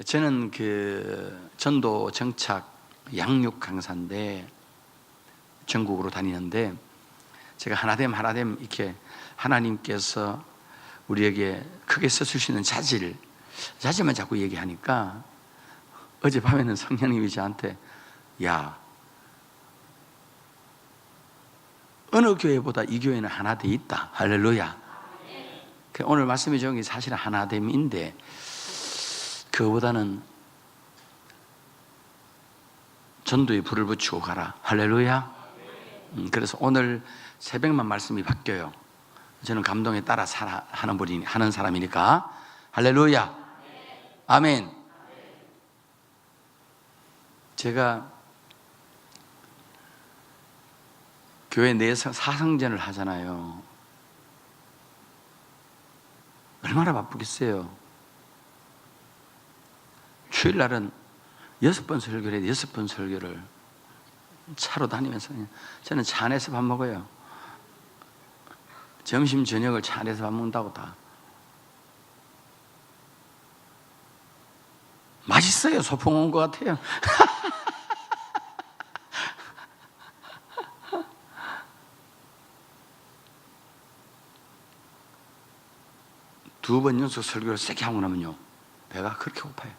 저는 전도 정착 양육 강사인데 전국으로 다니는데, 제가 하나됨 이렇게 하나님께서 우리에게 크게 써주시는 자질만 자꾸 얘기하니까, 어젯밤에는 성령님이 저한테 야, 어느 교회보다 이 교회는 하나 돼 있다. 할렐루야. 오늘 말씀해 주신 게 사실은 하나됨인데, 그거보다는 전도에 불을 붙이고 가라. 할렐루야. 그래서 오늘 새벽만 말씀이 바뀌어요. 저는 감동에 따라 하는 사람이니까. 할렐루야. 아멘. 제가 교회 내에서 사성전을 하잖아요. 얼마나 바쁘겠어요. 주일날은 6번 설교를 해요. 6번 설교를 차로 다니면서. 저는 차 안에서 밥 먹어요. 점심 저녁을 차 안에서 밥 먹는다고. 다 맛있어요. 소풍 온 것 같아요. 두 번 연속 설교를 세게 하고 나면요, 배가 그렇게 고파요.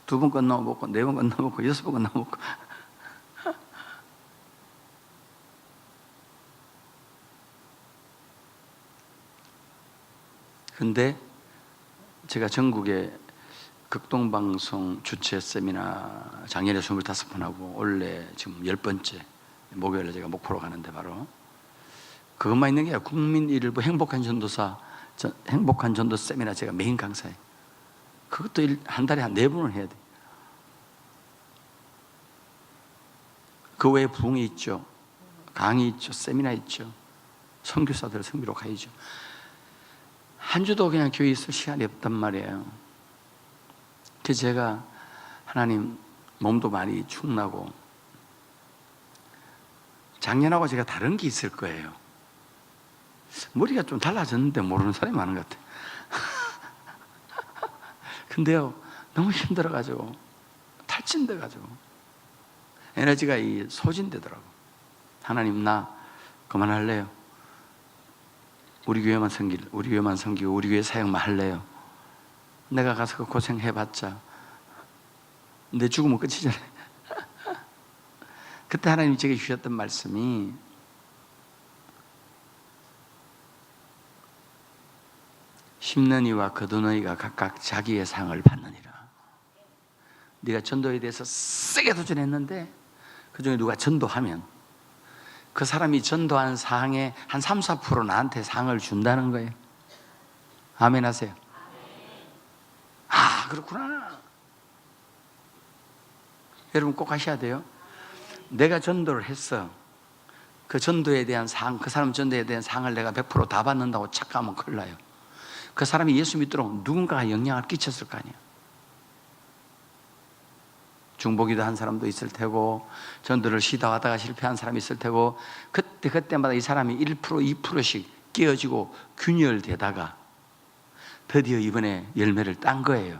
2번 끝나고 먹고, 4번 끝나고 먹고, 6번 끝나고 먹고. 근데 제가 전국에 극동방송 주최 세미나 작년에 25번 하고, 올해 지금 10번째 목요일에 제가 목포로 가는데, 바로 그것만 있는 게 아니라 국민일보 행복한 전도 세미나 제가 메인 강사예요. 그것도 한 달에 한 4번을 해야 돼요. 그 외에 부흥이 있죠, 강의 있죠, 세미나 있죠, 선교사들 선교로 가야죠. 한 주도 그냥 교회에 있을 시간이 없단 말이에요. 그래서 제가 하나님, 몸도 많이 축나고, 작년하고 제가 다른 게 있을 거예요. 머리가 좀 달라졌는데 모르는 사람이 많은 것 같아요. 근데요, 너무 힘들어가지고, 탈진돼가지고, 에너지가 소진되더라고. 하나님, 나 그만할래요. 우리 교회만 섬기고, 우리 교회 사역만 할래요. 내가 가서 그 고생해봤자 내 죽으면 끝이잖아요. 그때 하나님이 제게 주셨던 말씀이, 심는 이와 거두는 이가 각각 자기의 상을 받느니라. 네가 전도에 대해서 세게 도전했는데, 그 중에 누가 전도하면 그 사람이 전도한 상의 한 3, 4% 나한테 상을 준다는 거예요. 아멘 하세요. 아, 그렇구나. 여러분 꼭 하셔야 돼요. 내가 전도를 했어. 그 전도에 대한 상, 그 사람 전도에 대한 상을 내가 100% 다 받는다고 착각하면 큰일 나요. 그 사람이 예수 믿도록 누군가가 영향을 끼쳤을 거 아니에요. 중보기도 한 사람도 있을 테고, 전도를 시도하다가 실패한 사람이 있을 테고, 그때마다 이 사람이 1%, 2%씩 깨어지고 균열되다가 드디어 이번에 열매를 딴 거예요.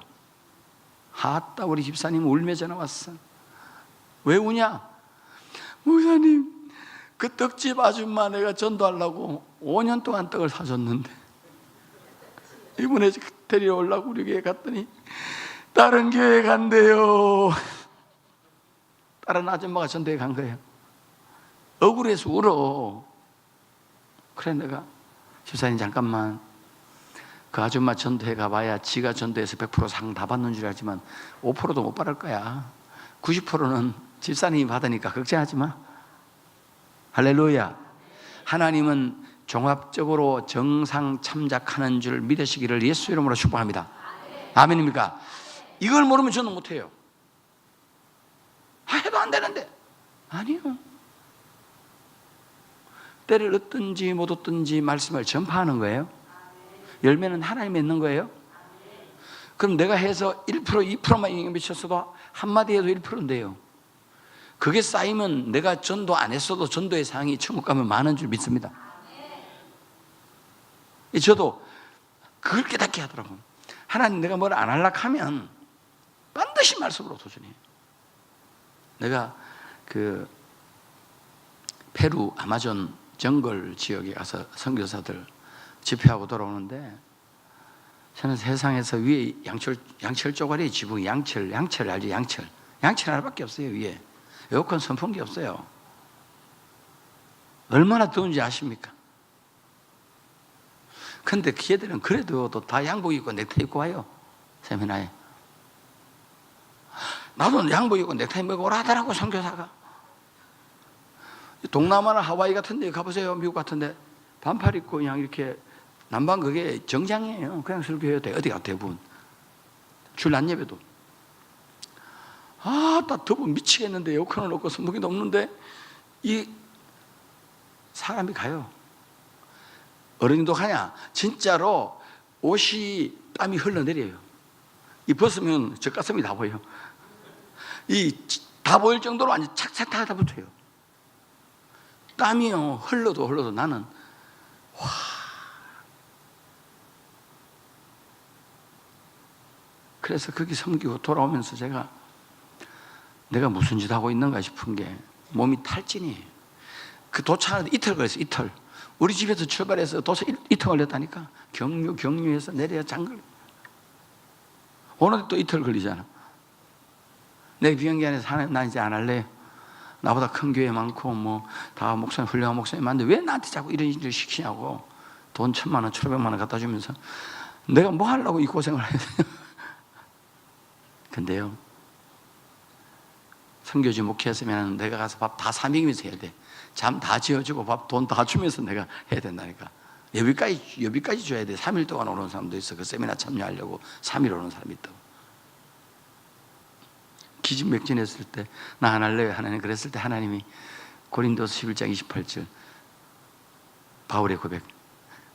아따, 우리 집사님 울며 전화 왔어. 왜 우냐? 목사님, 그 떡집 아줌마 내가 전도하려고 5년 동안 떡을 사줬는데, 이번에 데리러 오려고 우리 교회 갔더니 다른 교회 간대요. 다른 아줌마가 전도에 간 거예요. 억울해서 울어. 그래, 내가 집사님 잠깐만, 그 아줌마 전도회 가봐야 지가 전도해서 100% 상 다 받는 줄 알지만 5%도 못 받을 거야. 90%는 집사님이 받으니까 걱정하지 마. 할렐루야. 하나님은 종합적으로 정상 참작하는 줄 믿으시기를 예수 이름으로 축복합니다. 아멘입니까? 이걸 모르면 저는 못해요. 해도 안 되는데. 아니요. 때를 얻든지 못 얻든지 말씀을 전파하는 거예요. 열매는 하나님 맺는 거예요. 그럼 내가 해서 1%, 2%만 영향 미쳤어도 한마디 해도 1%인데요. 그게 쌓이면 내가 전도 안 했어도 전도의 상이 천국 가면 많은 줄 믿습니다. 저도 그걸 깨닫게 하더라고요. 하나님, 내가 뭘 안 하려고 하면 반드시 말씀으로 도전해요. 내가 그 페루 아마존 정글 지역에 가서 선교사들 집회하고 돌아오는데, 저는 세상에서 위에 양철 쪼가리 지붕, 양철 알지? 양철 하나밖에 없어요. 위에 에어컨 선풍기 없어요. 얼마나 더운지 아십니까? 근데 걔들은 그래도 또 다 양복 입고 넥타이 입고 와요. 세미나에. 나도 양복 입고 넥타이 입고 오라 하더라고, 선교사가. 동남아나 하와이 같은 데 가보세요. 미국 같은 데 반팔 입고 그냥 이렇게, 남방 그게 정장이에요. 그냥 설교해도 돼. 어디 가도 대부분. 줄 안 예배도. 딱 더워 미치겠는데 에어컨을 넣고 선풍기도 없는데 이 사람이 가요. 어른이도 가냐? 진짜로 옷이 땀이 흘러내려요. 이 벗으면 젖가슴이 다 보여요. 이 다 보일 정도로 완전 착착 다 붙어요. 땀이요 흘러도 나는 그래서 거기 섬기고 돌아오면서 내가 무슨 짓 하고 있는가 싶은 게, 몸이 탈진이에요. 그 도착하는데 이틀 걸렸어요. 이틀. 우리 집에서 출발해서 도서 이틀 걸렸다니까. 경유해서 내려야 장걸. 오늘 또 이틀 걸리잖아. 내 비행기 안에서 하나님, 나 이제 안 할래. 나보다 큰 교회 많고 다 목사님, 훌륭한 목사님 많은데 왜 나한테 자꾸 이런 일을 시키냐고. 돈 1,000만 원, 1,500만 원 갖다 주면서 내가 뭐 하려고 이 고생을 해야 돼요. 근데요, 선교지 목회했으면 내가 가서 밥 다 사먹이면서 해야 돼. 잠 다 지어주고 밥 돈 다 주면서 내가 해야 된다니까. 예비까지 줘야 돼. 3일 동안 오는 사람도 있어. 그 세미나 참여하려고 3일 오는 사람이 있다고. 기진맥진했을 때 나 안 할래요 하나님 그랬을 때 하나님이 고린도서 11장 28절 바울의 고백,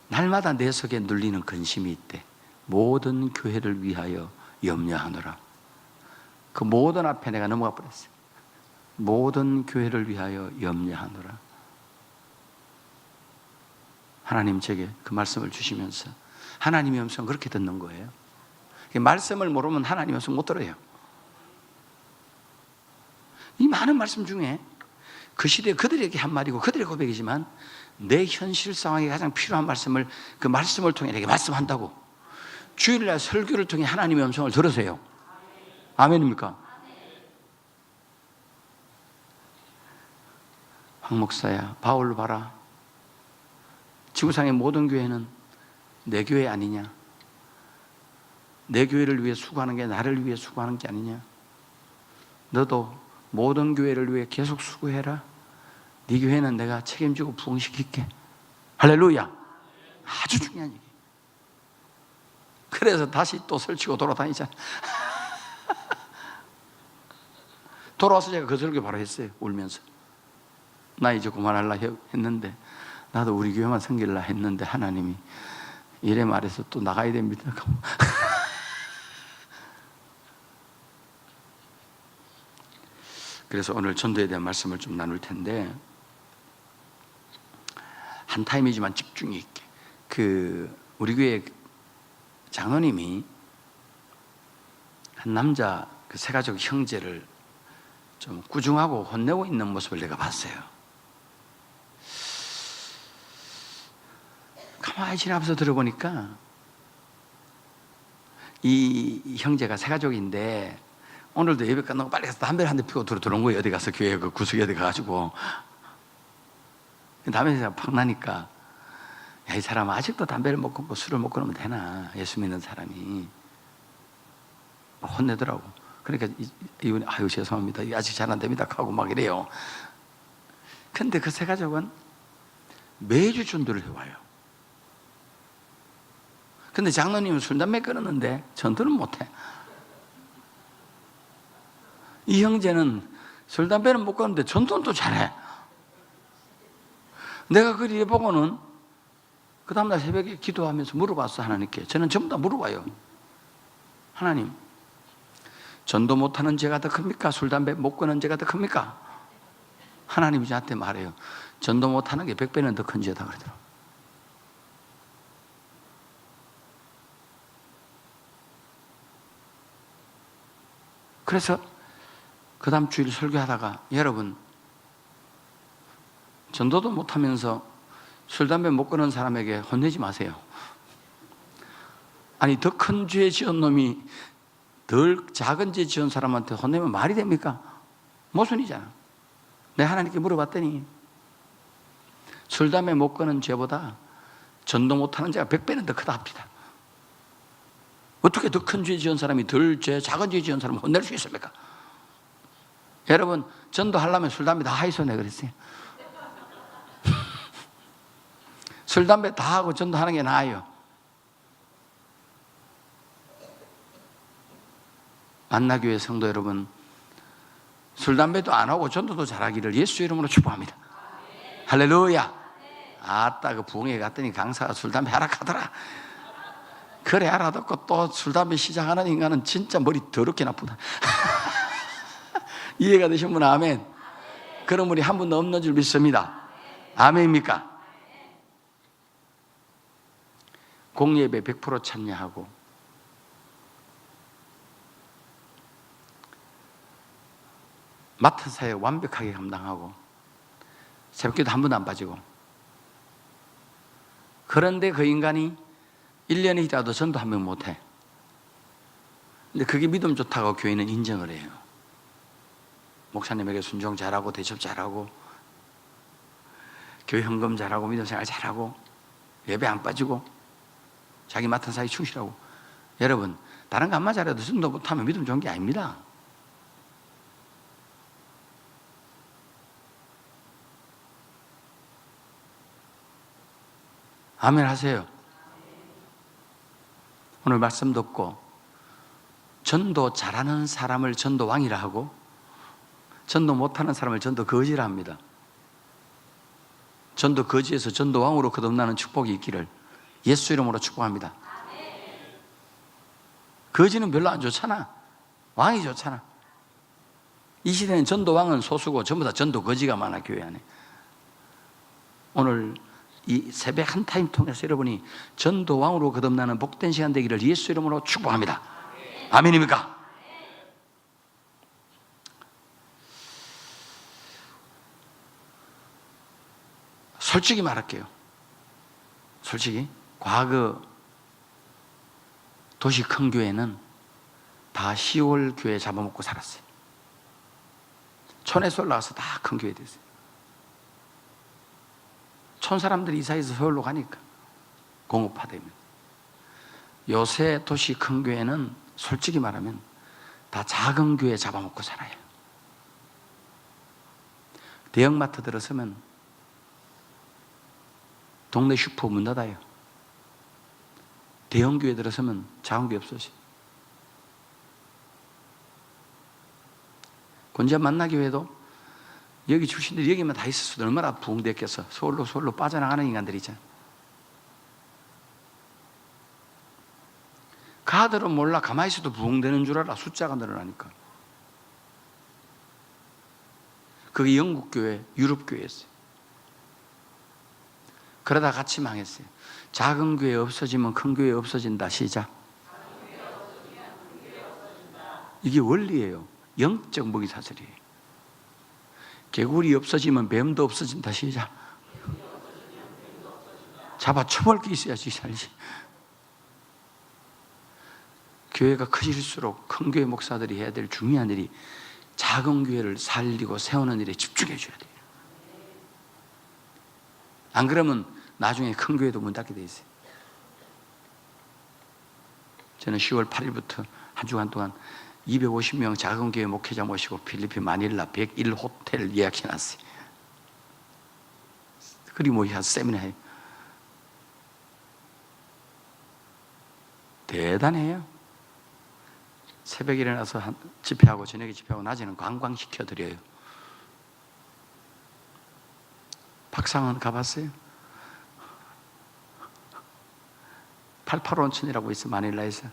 날마다 내 속에 눌리는 근심이 있대. 모든 교회를 위하여 염려하노라. 그 모든 앞에 내가 넘어가 버렸어요. 모든 교회를 위하여 염려하노라. 하나님 제게 그 말씀을 주시면서 하나님의 음성 그렇게 듣는 거예요. 말씀을 모르면 하나님의 음성 못 들어요. 이 많은 말씀 중에 그 시대에 그들에게 한 말이고 그들의 고백이지만 내 현실 상황에 가장 필요한 말씀을, 그 말씀을 통해 내게 말씀한다고. 주일날 설교를 통해 하나님의 음성을 들으세요. 아멘입니까? 황 목사야, 바울을 봐라. 지구상의 모든 교회는 내 교회 아니냐? 내 교회를 위해 수고하는 게 나를 위해 수고하는 게 아니냐? 너도 모든 교회를 위해 계속 수고해라. 네 교회는 내가 책임지고 부흥시킬게. 할렐루야. 아주 중요한 얘기. 그래서 다시 또 설치고 돌아다니잖아. 돌아와서 제가 그 설교 바로 했어요. 울면서. 나 이제 그만할라 했는데, 나도 우리 교회만 섬길라 했는데 하나님이 이래 말해서 또 나가야 됩니다. 그래서 오늘 전도에 대한 말씀을 좀 나눌 텐데, 한 타임이지만 집중 있게. 우리 교회 장로님이 한 남자 그 세가족 형제를 좀 꾸중하고 혼내고 있는 모습을 내가 봤어요. 가만히 지나면서 들어보니까 이 형제가 세가족인데 오늘도 예배 끝나고 빨리 가서 담배를 한 대 피고 들어온 거예요. 어디 가서 교회 그 구석에 어디 가가지고. 담배 냄새가 팍 나니까, 야, 이 사람 아직도 담배를 먹고 뭐 술을 먹고 그러면 되나? 예수 믿는 사람이. 혼내더라고. 그러니까 이분이 아유 죄송합니다. 아직 잘 안 됩니다. 하고 막 이래요. 근데 그 세 가족은 매주 전도를 해와요. 근데 장로님은 술 담배 끊었는데 전도는 못해. 이 형제는 술 담배는 못 끊는데 전도는 또 잘해. 내가 그걸 이래 보고는 그 다음날 새벽에 기도하면서 물어봤어. 하나님께. 저는 전부 다 물어봐요. 하나님, 전도 못하는 죄가 더 큽니까? 술 담배 못 끊는 죄가 더 큽니까? 하나님이 저한테 말해요. 전도 못하는 게 100배는 더 큰 죄다 그러더라고요. 그래서 그 다음 주일 설교하다가 여러분 전도도 못하면서 술, 담배 못 끊는 사람에게 혼내지 마세요. 아니 더 큰 죄 지은 놈이 덜 작은 죄 지은 사람한테 혼내면 말이 됩니까? 모순이잖아. 내가 하나님께 물어봤더니 술, 담배 못 끊는 죄보다 전도 못하는 죄가 100배는 더 크다 합니다. 어떻게 더 큰 죄 지은 사람이 덜 죄, 작은 죄 지은 사람을 혼낼 수 있습니까? 여러분 전도하려면 술, 담배 다 하이소 내가 그랬어요. 술, 담배 다 하고 전도하는 게 나아요. 만나교회 성도 여러분, 술, 담배도 안 하고 전도도 잘하기를 예수 이름으로 축복합니다. 할렐루야. 아따 그 부흥회 갔더니 강사가 술, 담배 하라 하더라. 그래 알아듣고 또 술, 담배 시작하는 인간은 진짜 머리 더럽게 나쁘다. 이해가 되신 분 아멘. 그런 분이 한 분도 없는 줄 믿습니다. 아멘입니까? 공예배 100% 참여하고 맡은 사역 완벽하게 감당하고 새벽기도 한 번도 안 빠지고, 그런데 그 인간이 1년에 있다가도 전도 한 명 못해. 근데 그게 믿음 좋다고 교회는 인정을 해요. 목사님에게 순종 잘하고 대접 잘하고 교회 헌금 잘하고 믿음 생활 잘하고 예배 안 빠지고 자기 맡은 사역 충실하고. 여러분 다른 거 안만 잘해도 전도 못하면 믿음 좋은 게 아닙니다. 아멘 하세요. 오늘 말씀 듣고 전도 잘하는 사람을 전도 왕이라 하고 전도 못하는 사람을 전도 거지라 합니다. 전도 거지에서 전도 왕으로 거듭나는 축복이 있기를 예수 이름으로 축복합니다. 거지는 별로 안 좋잖아. 왕이 좋잖아. 이 시대는 전도 왕은 소수고 전부 다 전도 거지가 많아. 교회 안에. 오늘 이 새벽 한 타임 통해서 여러분이 전도 왕으로 거듭나는 복된 시간 되기를 예수 이름으로 축복합니다. 아멘입니까? 솔직히 말할게요. 솔직히 과거 도시 큰 교회는 다 시골 교회 잡아먹고 살았어요. 촌에서 올라와서 다 큰 교회 됐어요. 촌 사람들이 이사해서 서울로 가니까 공업화되면. 요새 도시 큰 교회는 솔직히 말하면 다 작은 교회 잡아먹고 살아요. 대형마트 들어서면 동네 슈퍼 문 닫아요. 대형 교회 들어서면 작은 교회 없어져. 권지한 만나교회도 여기 출신들이 여기만 다 있었어도 얼마나 부흥됐겠어. 서울로 빠져나가는 인간들이 있잖아. 가들은 몰라. 가만히 있어도 부흥되는 줄 알아. 숫자가 늘어나니까. 그게 영국 교회, 유럽 교회였어요. 그러다 같이 망했어요. 작은 교회 없어지면 큰 교회 없어진다. 시작. 이게 원리예요. 영적 먹이사슬이에요. 개구리 없어지면 뱀도 없어진다. 시작. 잡아 처벌 게 있어야지 살지. 교회가 커질수록 큰 교회 목사들이 해야 될 중요한 일이 작은 교회를 살리고 세우는 일에 집중해 줘야 돼요. 안 그러면 나중에 큰 교회도 문 닫게 돼 있어요. 저는 10월 8일부터 한 주간 동안 250명 작은 교회 목회자 모시고 필리핀 마닐라 101 호텔 예약해 놨어요. 그리 모여서 세미나 해요. 대단해요. 새벽에 일어나서 집회하고 저녁에 집회하고 낮에는 관광시켜드려요. 박상원 가봤어요? 88온천이라고 있어. 마닐라에서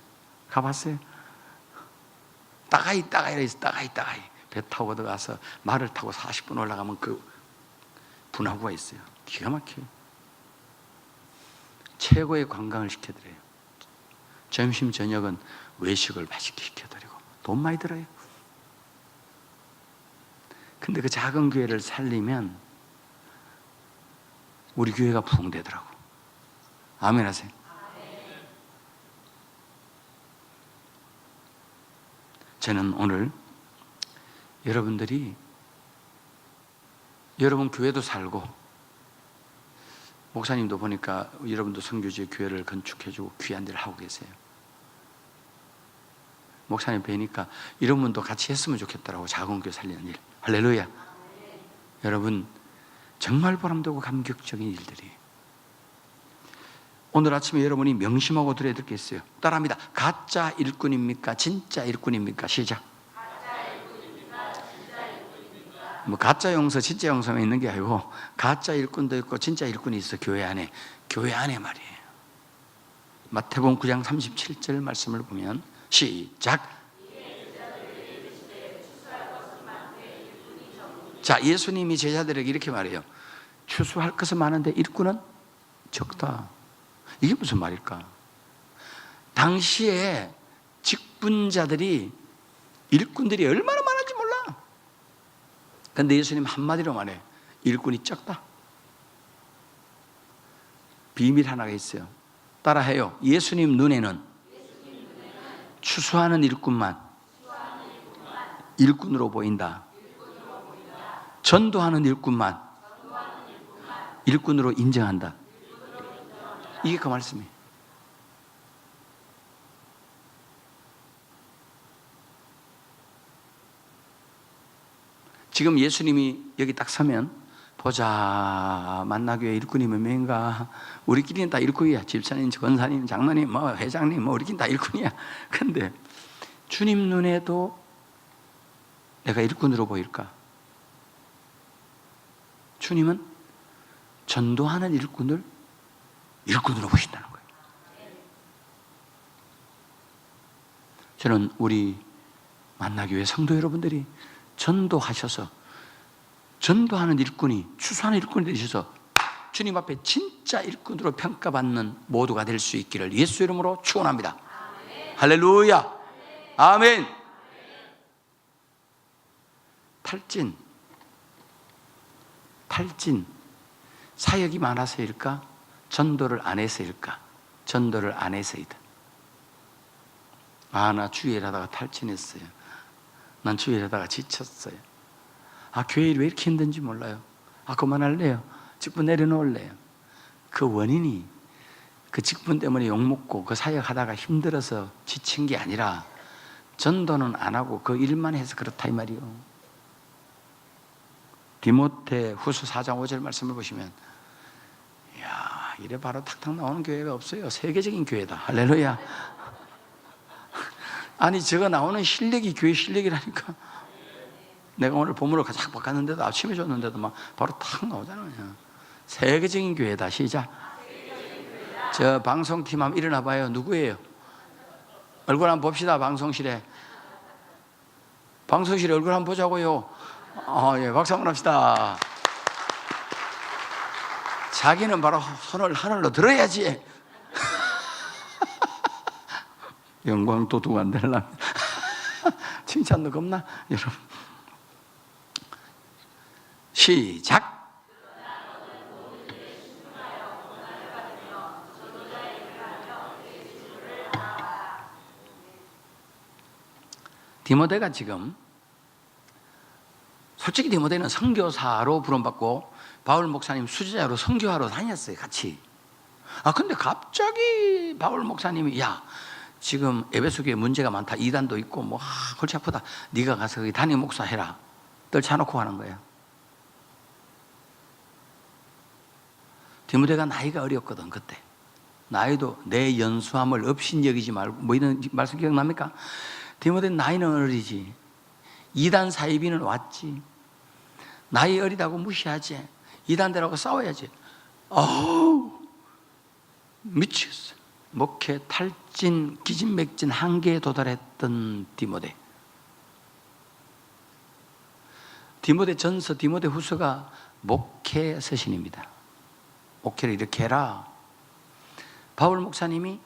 가봤어요? 따가이 배 타고 들어가서 말을 타고 40분 올라가면 그 분화구가 있어요. 기가 막혀요. 최고의 관광을 시켜드려요. 점심 저녁은 외식을 맛있게 시켜드리고 돈 많이 들어요. 근데 그 작은 교회를 살리면 우리 교회가 부흥되더라고. 아멘 하세요. 저는 오늘 여러분들이 여러분 교회도 살고, 목사님도 보니까 여러분도 선교지에 교회를 건축해주고 귀한 일을 하고 계세요. 목사님 뵈니까 이런 분도 같이 했으면 좋겠더라고. 작은 교회 살리는 일. 할렐루야. 여러분 정말 보람되고 감격적인 일들이. 오늘 아침에 여러분이 명심하고 드려야 될 게 있어요. 따라합니다. 가짜 일꾼입니까? 진짜 일꾼입니까? 시작. 뭐 가짜 용서, 진짜 용서만 있는 게 아니고 가짜 일꾼도 있고 진짜 일꾼이 있어. 교회 안에 말이에요. 마태복음 9장 37절 말씀을 보면 시작. 자, 예수님이 제자들에게 이렇게 말해요. 추수할 것은 많은데 일꾼은 적다. 이게 무슨 말일까? 당시에 직분자들이, 일꾼들이 얼마나 많은지 몰라. 근데 예수님 한마디로 말해. 일꾼이 적다. 비밀 하나가 있어요. 따라해요. 예수님 눈에는 추수하는 일꾼만 일꾼으로 보인다. 전도하는 일꾼만 일꾼으로 인정한다. 이게 그 말씀이에요. 지금 예수님이 여기 딱 서면, 보자, 만나교회 일꾼이 몇 명인가? 우리끼리는 다 일꾼이야. 집사님, 권사님, 장로님, 뭐 회장님, 뭐 우리끼리는 다 일꾼이야. 근데 주님 눈에도 내가 일꾼으로 보일까? 주님은 전도하는 일꾼을 일꾼으로 보신다는 거예요. 저는 우리 만나교회 성도 여러분들이 전도하셔서, 전도하는 일꾼이, 추수하는 일꾼이 되셔서 주님 앞에 진짜 일꾼으로 평가받는 모두가 될 수 있기를 예수 이름으로 축원합니다. 할렐루야. 아멘. 탈진, 사역이 많아서일까? 전도를 안 해서일까? 전도를 안 해서이다. 나 주일 하다가 탈진했어요. 난 주일 하다가 지쳤어요. 교회 일 왜 이렇게 힘든지 몰라요. 그만할래요. 직분 내려놓을래요. 그 원인이 그 직분 때문에 욕먹고 그 사역하다가 힘들어서 지친 게 아니라 전도는 안 하고 그 일만 해서 그렇다 이 말이요. 디모데 후서 4장 5절 말씀을 보시면, 이야, 이래 바로 탁탁 나오는 교회가 없어요. 세계적인 교회다. 할렐루야. 아니, 저거 나오는 실력이 교회 실력이라니까. 내가 오늘 본문을 가장 바꿨는데도, 아침에 줬는데도 막 바로 탁 나오잖아요. 세계적인 교회다. 시작. 저 방송팀 한번 일어나 봐요. 누구예요? 얼굴 한번 봅시다. 방송실에 얼굴 한번 보자고요. 예, 박수 한번 합시다. 자기는 바로 손을 하늘로 들어야지. 영광 도둑 안 되려면 칭찬도 겁나. 여러분 시작. 디모데가 지금, 솔직히 디모데는 선교사로 부름받고 바울 목사님 수제자로 선교하러 다녔어요, 같이. 근데 갑자기 바울 목사님이, 야, 지금 에베소 교회 문제가 많다. 이단도 있고 뭐 골치 아프다. 네가 가서 거기 담임 목사 해라. 떨쳐놓고 하는 거예요. 디모데가 나이가 어렸거든. 그때 나이도 내 연수함을 업신여기지 말고, 뭐 이런 말씀 기억납니까? 디모데 나이는 어리지, 이단 사이비는 왔지, 나이 어리다고 무시하지, 이단들하고 싸워야지. 미치겠어. 목회 탈진, 기진맥진 한계에 도달했던 디모데. 디모데 전서, 디모데 후서가 목회 서신입니다. 목회를 이렇게 해라. 바울 목사님이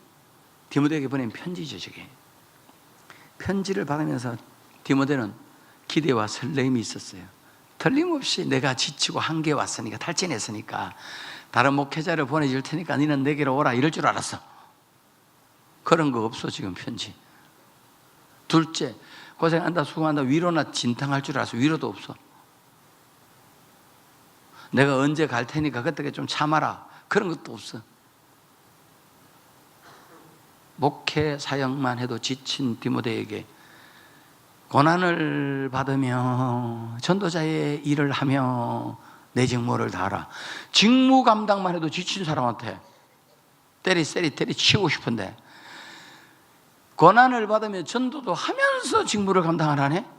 디모데에게 보낸 편지죠. 저게 편지를 받으면서 디모데는 기대와 설렘이 있었어요. 틀림없이 내가 지치고 한계에 왔으니까, 탈진했으니까 다른 목회자를 보내줄 테니까 너는 내게로 오라 이럴 줄 알았어. 그런 거 없어 지금 편지. 둘째, 고생한다 수고한다 위로나 진탕할 줄 알았어. 위로도 없어. 내가 언제 갈 테니까 그때 좀 참아라, 그런 것도 없어. 목회 사역만 해도 지친 디모데에게 고난을 받으며 전도자의 일을 하며 내 직무를 다하라. 직무 감당만 해도 지친 사람한테 때리치고 싶은데 고난을 받으며 전도도 하면서 직무를 감당하라네?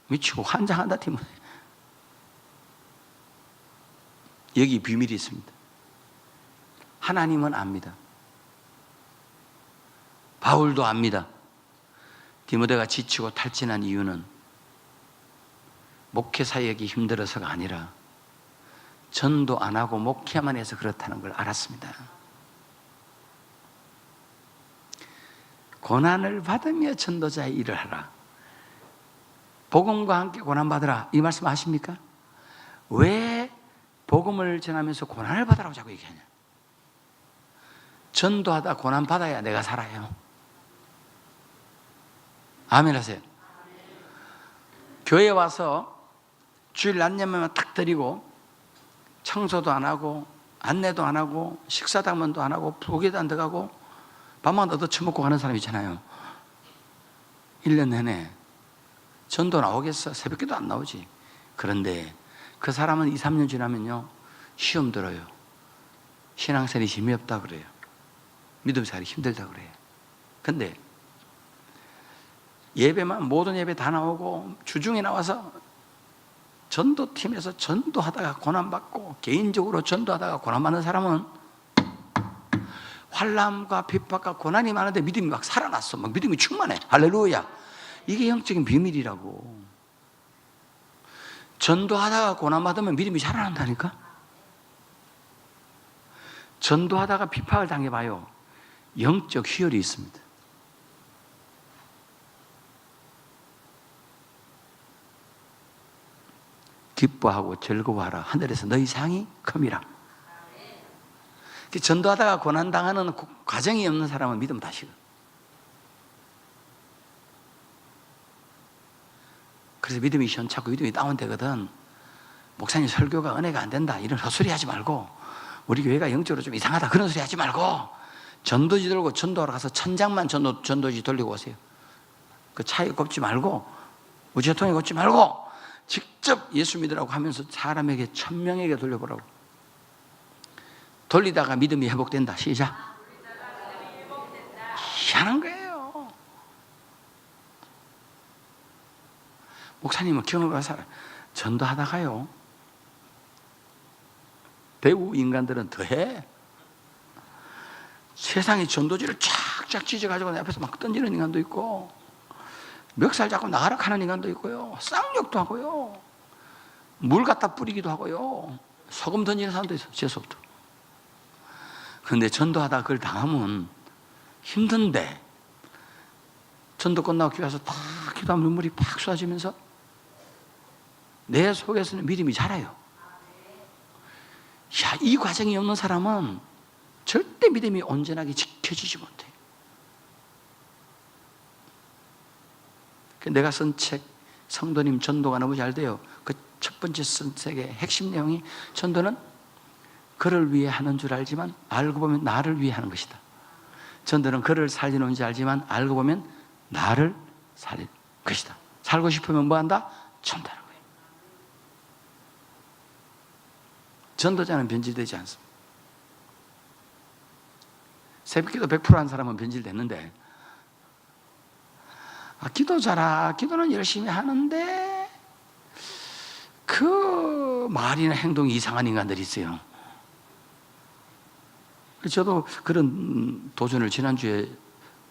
미치고 환장한다 디모데. 여기 비밀이 있습니다. 하나님은 압니다. 바울도 압니다. 디모데가 지치고 탈진한 이유는 목회 사역이 힘들어서가 아니라 전도 안 하고 목회만 해서 그렇다는 걸 알았습니다. 고난을 받으며 전도자의 일을 하라. 복음과 함께 고난받으라, 이 말씀 아십니까? 왜 복음을 전하면서 고난을 받으라고 자꾸 얘기하냐? 전도하다 고난받아야 내가 살아요. 아멘 하세요. 교회 와서 주일 낮 예배만 탁 드리고 청소도 안 하고 안내도 안 하고 식사당번도 안 하고 부엌에도 안 들어가고 밥만 얻어 처먹고 가는 사람 있잖아요. 1년 내내 전도 나오겠어? 새벽기도 안 나오지. 그런데 그 사람은 2, 3년 지나면요 시험 들어요. 신앙생활이 재미없다 그래요. 믿음생활이 힘들다 그래요. 근데 예배만, 모든 예배 다 나오고 주중에 나와서 전도팀에서 전도하다가 고난받고 개인적으로 전도하다가 고난받는 사람은 환난과 핍박과 고난이 많은데 믿음이 막 살아났어. 막 믿음이 충만해. 할렐루야. 이게 영적인 비밀이라고. 전도하다가 고난받으면 믿음이 살아난다니까. 전도하다가 핍박을 당해봐요. 영적 희열이 있습니다. 기뻐하고 즐거워하라. 하늘에서 너희 상이 큼이라. 전도하다가 고난당하는 과정이 없는 사람은 믿음 다 식어. 그래서 믿음이 시원찮고 믿음이 다운되거든. 목사님 설교가 은혜가 안 된다 이런 헛소리 하지 말고, 우리 교회가 영적으로 좀 이상하다 그런 소리 하지 말고, 전도지 들고 전도하러 가서 천장만 전도지 돌리고 오세요. 그 차에 꼽지 말고 우체통에 꼽지 말고 직접 예수 믿으라고 하면서 사람에게 1000명에게 돌려보라고. 돌리다가 믿음이 회복된다. 시작. 희한한 거예요. 목사님은 경험을 살아. 전도하다가요 배우 인간들은 더해. 세상에 전도지를 쫙쫙 찢어가지고 내 앞에서 막 던지는 인간도 있고, 멱살 잡고 나가라 하는 인간도 있고요, 쌍욕도 하고요, 물 갖다 뿌리기도 하고요, 소금 던지는 사람도 있어요. 재수없도. 그런데 전도하다가 그걸 당하면 힘든데 전도 끝나고 교회 와서 탁 기도하면 눈물이 팍 쏟아지면서 내 속에서는 믿음이 자라요. 야, 이 과정이 없는 사람은 절대 믿음이 온전하게 지켜지지 못해. 내가 쓴 책 성도님 전도가 너무 잘 돼요. 그 첫 번째 쓴 책의 핵심 내용이 전도는 그를 위해 하는 줄 알지만 알고 보면 나를 위해 하는 것이다. 전도는 그를 살리는 줄 알지만 알고 보면 나를 살릴 것이다. 살고 싶으면 뭐 한다? 전도하는 거예요. 전도자는 변질되지 않습니다. 새벽기도 100% 한 사람은 변질됐는데, 기도 잘하, 기도는 열심히 하는데 그 말이나 행동이 이상한 인간들이 있어요. 저도 그런 도전을 지난주에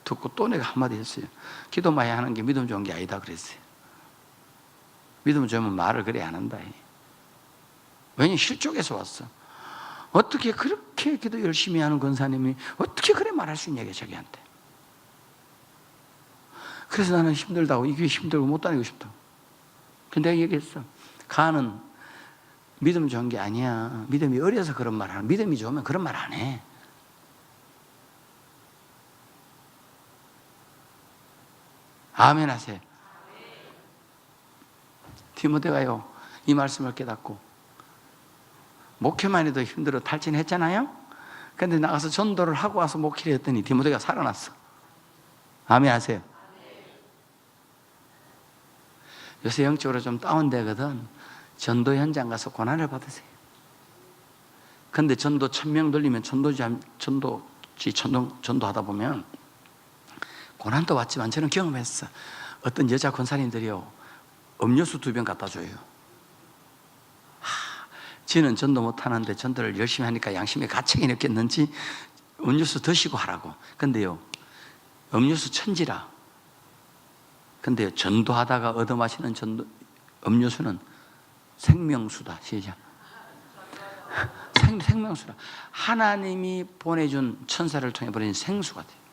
듣고 또 내가 한마디 했어요. 기도 많이 하는 게 믿음 좋은 게 아니다 그랬어요. 믿음 좋으면 말을 그래 안 한다. 왜냐면 실족에서 왔어. 어떻게 그렇게 기도 열심히 하는 권사님이 어떻게 그래 말할 수 있냐 자기한테. 그래서 나는 힘들다고, 이게 힘들고 못 다니고 싶다고. 근데 내가 얘기했어. 간은 믿음 좋은 게 아니야. 믿음이 어려서 그런 말 하는. 믿음이 좋으면 그런 말 안 해. 아멘 하세요. 디모데가요, 이 말씀을 깨닫고 목회만 해도 힘들어 탈진했잖아요. 근데 나가서 전도를 하고 와서 목회를 했더니 디모데가 살아났어. 아멘 하세요. 요새 영적으로 좀 다운되거든. 전도 현장 가서 고난을 받으세요. 근데 전도 1000명 돌리면 전도하다 보면 고난도 왔지만 저는 경험했어. 어떤 여자 권사님들이요, 음료수 2병 갖다 줘요. 지는 전도 못하는데 전도를 열심히 하니까 양심에 가책이 느꼈는지 음료수 드시고 하라고. 근데요, 음료수 천지라. 근데 전도하다가 얻어 마시는 음료수는 생명수다. 시작. 생명수다. 하나님이 보내준 천사를 통해 보내준 생수가 돼요.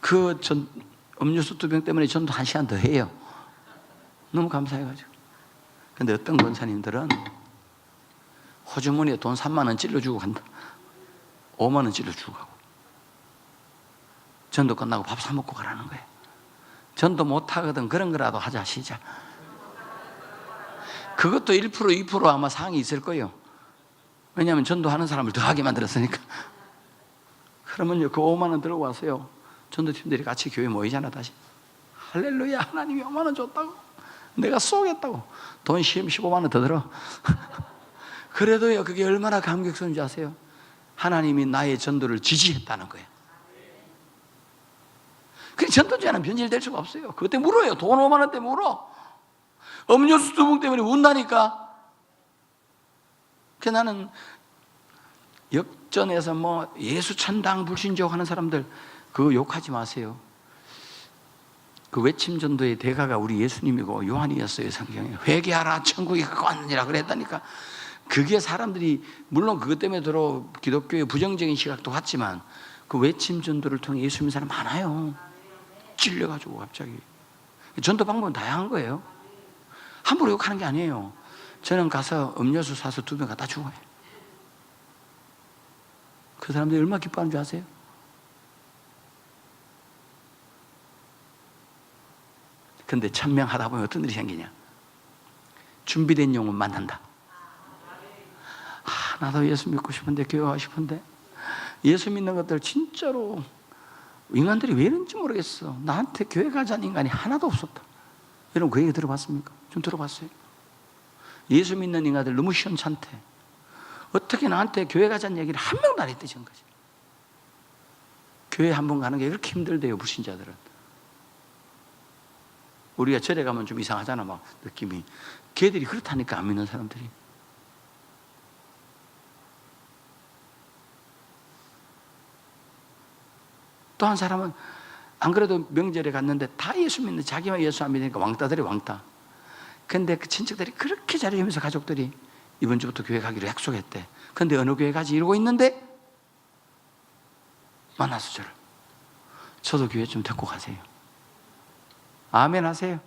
그 음료수 2병 때문에 전도 1시간 더 해요. 너무 감사해가지고. 근데 어떤 권사님들은 호주머니에 돈 3만 원 찔러주고 간다. 5만 원 찔러주고 가고. 전도 끝나고 밥 사 먹고 가라는 거예요. 전도 못하거든. 그런 거라도 하자. 시작. 그것도 1%, 2% 아마 상이 있을 거예요. 왜냐하면 전도하는 사람을 더 하게 만들었으니까. 그러면요, 그 5만 원 들고 와서요, 전도팀들이 같이 교회 모이잖아. 다시 할렐루야, 하나님이 5만 원 줬다고, 내가 쏘겠다고. 돈 15만 원 더 들어. 그래도요, 그게 얼마나 감격스러운지 아세요? 하나님이 나의 전도를 지지했다는 거예요. 그 전도자는 변질될 수가 없어요. 그때 물어요. 돈 5만 원 때 물어. 음료수 2병 때문에 운다니까. 그 나는 역전에서 뭐 예수 천당 불신족 하는 사람들 그거 욕하지 마세요. 그 외침 전도의 대가가 우리 예수님이고 요한이었어요. 성경에 회개하라 천국이 가까웠느니라 그랬다니까. 그게 사람들이 물론 그것 때문에 기독교의 부정적인 시각도 왔지만 그 외침 전도를 통해 예수 믿는 사람 많아요. 찔려가지고 갑자기. 전도 방법은 다양한 거예요. 함부로 욕하는 게 아니에요. 저는 가서 음료수 사서 2병 갖다 주고 해요. 그 사람들이 얼마나 기뻐하는 줄 아세요? 근데 1000명 하다 보면 어떤 일이 생기냐? 준비된 영혼 만난다. 나도 예수 믿고 싶은데, 교회 가고 싶은데, 예수 믿는 것들 진짜로 인간들이 왜 이런지 모르겠어. 나한테 교회 가자는 인간이 하나도 없었다. 여러분 그 얘기 들어봤습니까? 좀 들어봤어요? 예수 믿는 인간들 너무 시원찮대. 어떻게 나한테 교회 가자는 얘기를 한 명도 안 했대 지금까지. 교회 한 번 가는 게 그렇게 힘들대요, 불신자들은. 우리가 절에 가면 좀 이상하잖아, 막 느낌이. 걔들이 그렇다니까, 안 믿는 사람들이. 또 한 사람은 안 그래도 명절에 갔는데 다 예수 믿는, 자기만 예수 안 믿으니까 왕따들이 왕따. 근데 그 친척들이 그렇게 잘해주면서 가족들이 이번 주부터 교회 가기로 약속했대. 근데 어느 교회 가지 이러고 있는데 만나서 저도 교회 좀 데리고 가세요. 아멘 하세요.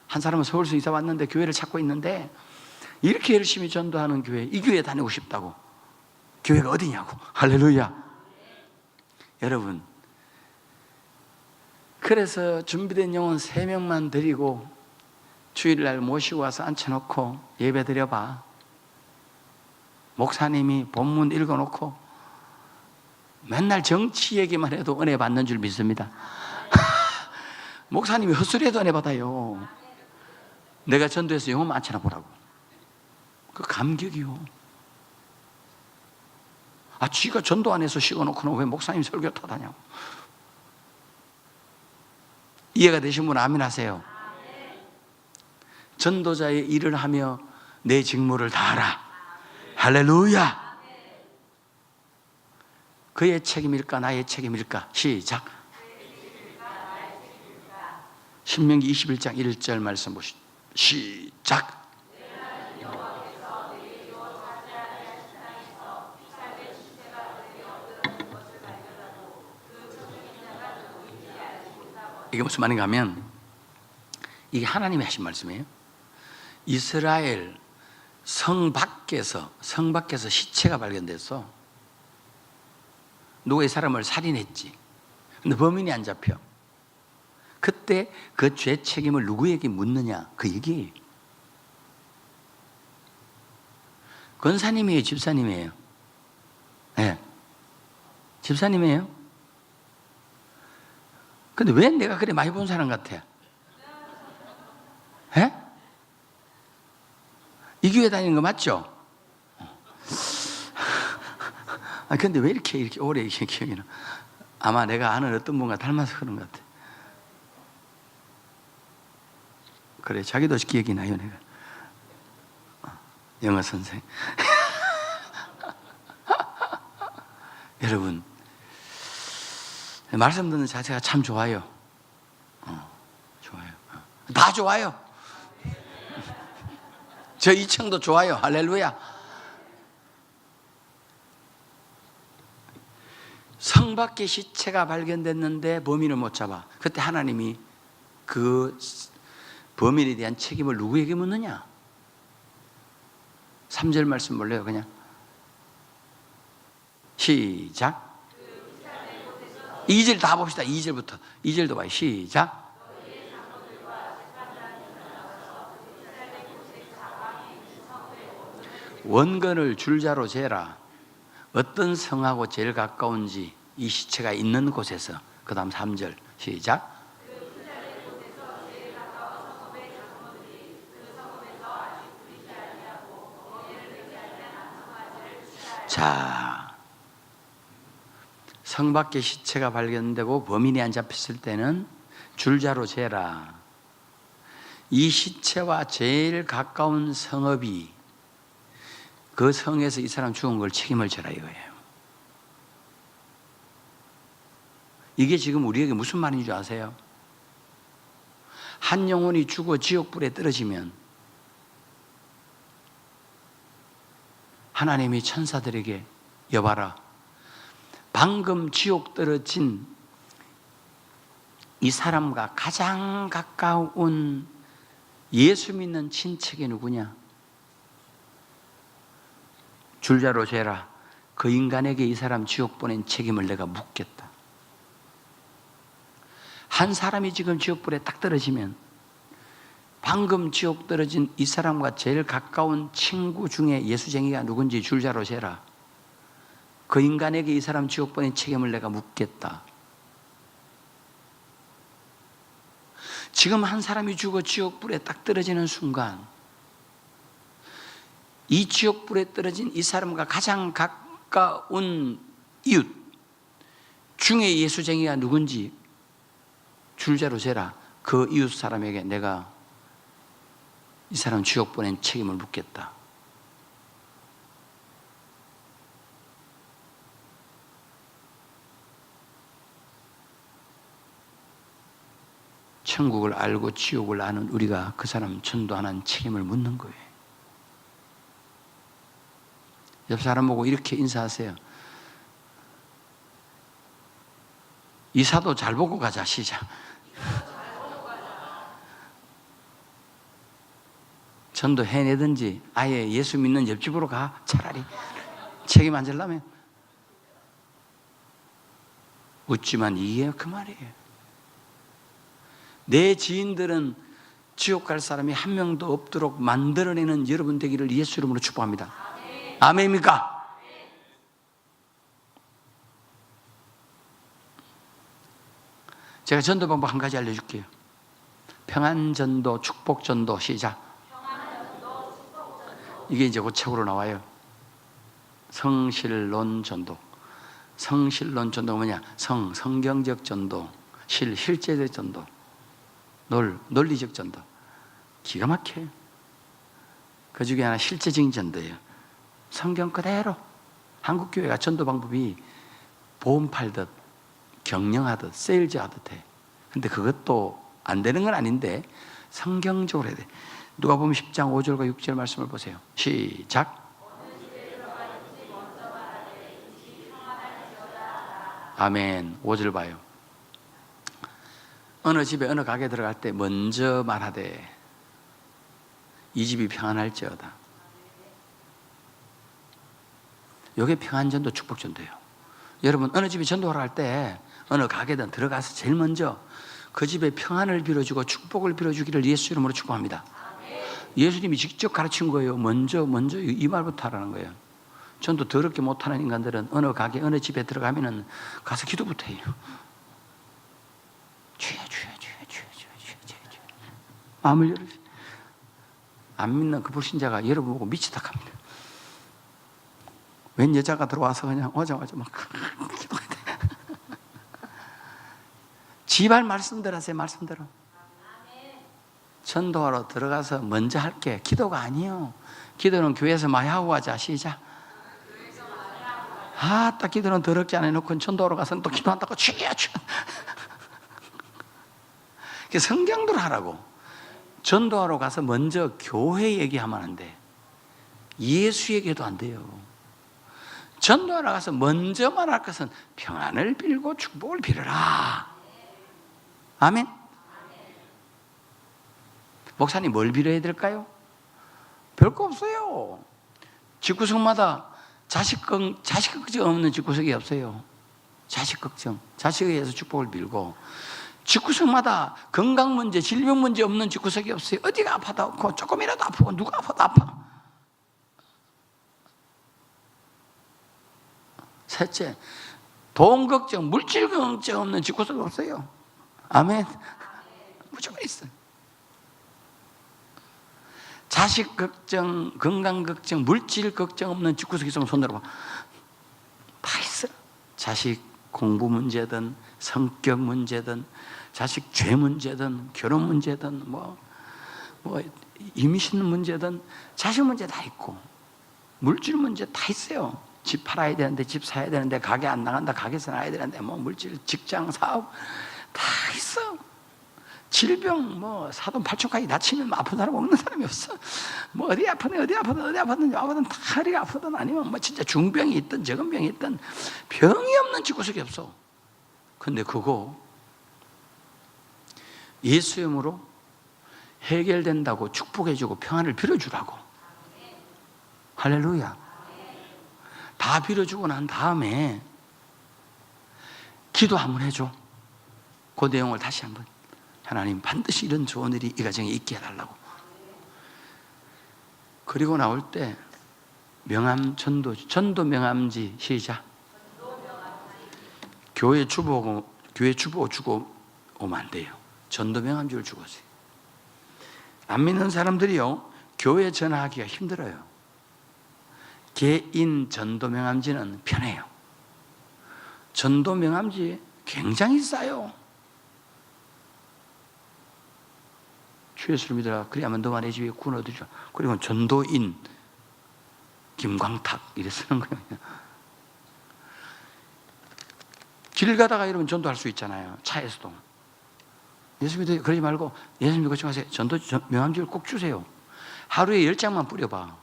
한 사람은 서울서 이사 왔는데 교회를 찾고 있는데 이렇게 열심히 전도하는 교회, 이 교회 다니고 싶다고. 교회가 어디냐고. 할렐루야. 여러분, 그래서 준비된 영혼 3명만 데리고 주일날 모시고 와서 앉혀놓고 예배 드려봐. 목사님이 본문 읽어놓고 맨날 정치 얘기만 해도 은혜 받는 줄 믿습니다. 목사님이 헛소리해도 은혜 받아요. 내가 전도해서 영혼 앉혀놔보라고. 그 감격이요. 쥐가 전도 안 해서 식어놓고는 왜 목사님 설교 타다냐고. 이해가 되신 분 아멘 하세요. 전도자의 일을 하며 내 직무를 다하라. 할렐루야. 그의 책임일까 나의 책임일까? 시작. 신명기 21장 1절 말씀 보시죠. 시작. 이게 무슨 말인가 하면 이게 하나님이 하신 말씀이에요. 이스라엘 성 밖에서 시체가 발견됐어. 누가 이 사람을 살인했지. 근데 범인이 안 잡혀. 그때 그 죄 책임을 누구에게 묻느냐? 그 얘기예요. 권사님이에요, 집사님이에요? 네. 집사님이에요? 근데 왜 내가 그래 많이 본 사람 같아? 예? 이 교회 다니는 거 맞죠? 아, 근데 왜 이렇게 오래 기억이 나? 아마 내가 아는 어떤 분과 닮아서 그런 것 같아. 그래, 자기도 기억이 나요, 내가. 영어 선생. 여러분, 말씀 듣는 자세가 참 좋아요. 좋아요. 다 좋아요. 저 2층도 좋아요. 할렐루야. 성 밖에 시체가 발견됐는데 범인을 못 잡아. 그때 하나님이 그 범인에 대한 책임을 누구에게 묻느냐? 3절 말씀 볼래요? 그냥 시작. 2절 다 봅시다. 2절부터 2절도 봐요. 시작. 원근을 줄자로 재라. 어떤 성하고 제일 가까운지 이 시체가 있는 곳에서. 그 다음 3절 시작. 자, 성 밖에 시체가 발견되고 범인이 안 잡혔을 때는 줄자로 재라. 이 시체와 제일 가까운 성읍이 그 성에서 이 사람 죽은 걸 책임을 져라 이거예요. 이게 지금 우리에게 무슨 말인 줄 아세요? 한 영혼이 죽어 지옥불에 떨어지면 하나님이 천사들에게 여봐라. 방금 지옥 떨어진 이 사람과 가장 가까운 예수 믿는 친척이 누구냐? 줄자로 재라. 그 인간에게 이 사람 지옥 보낸 책임을 내가 묻겠다. 한 사람이 지금 지옥불에 딱 떨어지면 방금 지옥 떨어진 이 사람과 제일 가까운 친구 중에 예수쟁이가 누군지 줄자로 재라. 그 인간에게 이 사람 지옥 보낸 책임을 내가 묻겠다. 지금 한 사람이 죽어 지옥불에 딱 떨어지는 순간 이 지옥불에 떨어진 이 사람과 가장 가까운 이웃 중에 예수쟁이가 누군지 줄자로 재라. 그 이웃 사람에게 내가 이 사람 지옥 보낸 책임을 묻겠다. 천국을 알고 지옥을 아는 우리가 그 사람 전도하는 책임을 묻는 거예요. 옆 사람 보고 이렇게 인사하세요. 이사도 잘 보고 가자. 시작. 전도 해내든지 아예 예수 믿는 옆집으로 가. 차라리 책임 안 지려면. 웃지만 이게 그 말이에요. 내 지인들은 지옥 갈 사람이 한 명도 없도록 만들어내는 여러분 되기를 예수 이름으로 축복합니다. 아멘입니까? 제가 전도 방법 한 가지 알려줄게요. 평안전도, 축복전도. 시작. 이게 이제 그 책으로 나와요. 성실론 전도. 성실론 전도가 뭐냐? 성경적 전도, 실제적 전도, 논리적 전도. 기가 막혀요. 그 중에 하나 실제적인 전도예요. 성경 그대로. 한국 교회가 전도 방법이 보험 팔듯 경영하듯 세일즈 하듯 해. 근데 그것도 안 되는 건 아닌데 성경적으로 해야 돼. 누가복음 10장 5절과 6절 말씀을 보세요. 시작. 아멘. 5절 봐요. 어느 집에 어느 가게 들어갈 때 먼저 말하되 이 집이 평안할지어다. 이게 평안전도 축복전도예요. 여러분 어느 집에 전도하러 갈 때 어느 가게든 들어가서 제일 먼저 그 집에 평안을 빌어주고 축복을 빌어주기를 예수 이름으로 축복합니다. 예수님이 직접 가르친 거예요. 먼저 이 말부터 하라는 거예요. 전도 더럽게 못하는 인간들은 어느 가게 어느 집에 들어가면은 가서 기도부터 해요. 주여 마음을 열으세요. 안 믿는 그 불신자가 여러분 보고 미치다 합니다. 웬 여자가 들어와서 그냥 오자마자 막 기도해야 돼. 지발 말씀대로 하세요. 말씀대로. 전도하러 들어가서 먼저 할게. 기도가 아니에요. 기도는 교회에서 많이 하고 가자. 시작. 딱 기도는 더럽지 않아 놓고 전도하러 가서는 또 기도한다고 주여. 성경대로 하라고. 전도하러 가서 먼저 교회 얘기하면 안 돼. 예수 얘기해도 안 돼요. 전도하러 가서 먼저 말할 것은 평안을 빌고 축복을 빌어라. 아멘. 목사님 뭘 빌어야 될까요? 별거 없어요. 집구석마다 자식 걱정 없는 집구석이 없어요. 자식 걱정, 자식에 의해서 축복을 빌고, 집구석마다 건강 문제, 질병 문제 없는 집구석이 없어요. 어디가 아파도 않고 조금이라도 아프고 누가 아파도 아파. 셋째, 돈 걱정, 물질 걱정 없는 집구석이 없어요. 아멘. 무조건 있어요. 자식 걱정, 건강 걱정, 물질 걱정 없는 집구석이 있으면 손 들어봐. 다 있어. 자식 공부 문제든 성격 문제든 자식 죄 문제든 결혼 문제든 뭐 임신 문제든 자식 문제 다 있고 물질 문제 다 있어요. 집 팔아야 되는데 집 사야 되는데 가게 안 나간다 가게 사야 되는데 뭐 물질 직장 사업 다 있어. 질병 사돈 팔촌까지 다치면 아픈 사람 없는 사람이 없어. 어디 아프든 다 허리가 아프든 아니면 진짜 중병이 있든 적은 병이 있든 병이 없는 집구석이 없어. 근데 그거 예수 이름으로 해결된다고 축복해주고 평안을 빌어주라고. 할렐루야. 다 빌어주고 난 다음에 기도 한번 해줘. 그 내용을 다시 한번. 하나님 반드시 이런 좋은 일이 이 가정에 있게 해달라고. 그리고 나올 때 명함 전도 명함지 시작. 교회 주보 주고 오면 안 돼요. 전도 명함지를 주고 오세요. 안 믿는 사람들이요 교회 전화하기가 힘들어요. 개인 전도 명함지는 편해요. 전도 명함지 굉장히 싸요. 주 예수를 믿으라. 그래야만 너와 내 집에 구원 얻으리라. 그리고 전도인 김광탁 이래 쓰는 거예요. 길 가다가 이러면 전도할 수 있잖아요. 차에서도. 예수 믿으 그러지 말고 예수 믿고 걱정하세요. 전도 명함지를 꼭 주세요. 하루에 10장만 뿌려봐.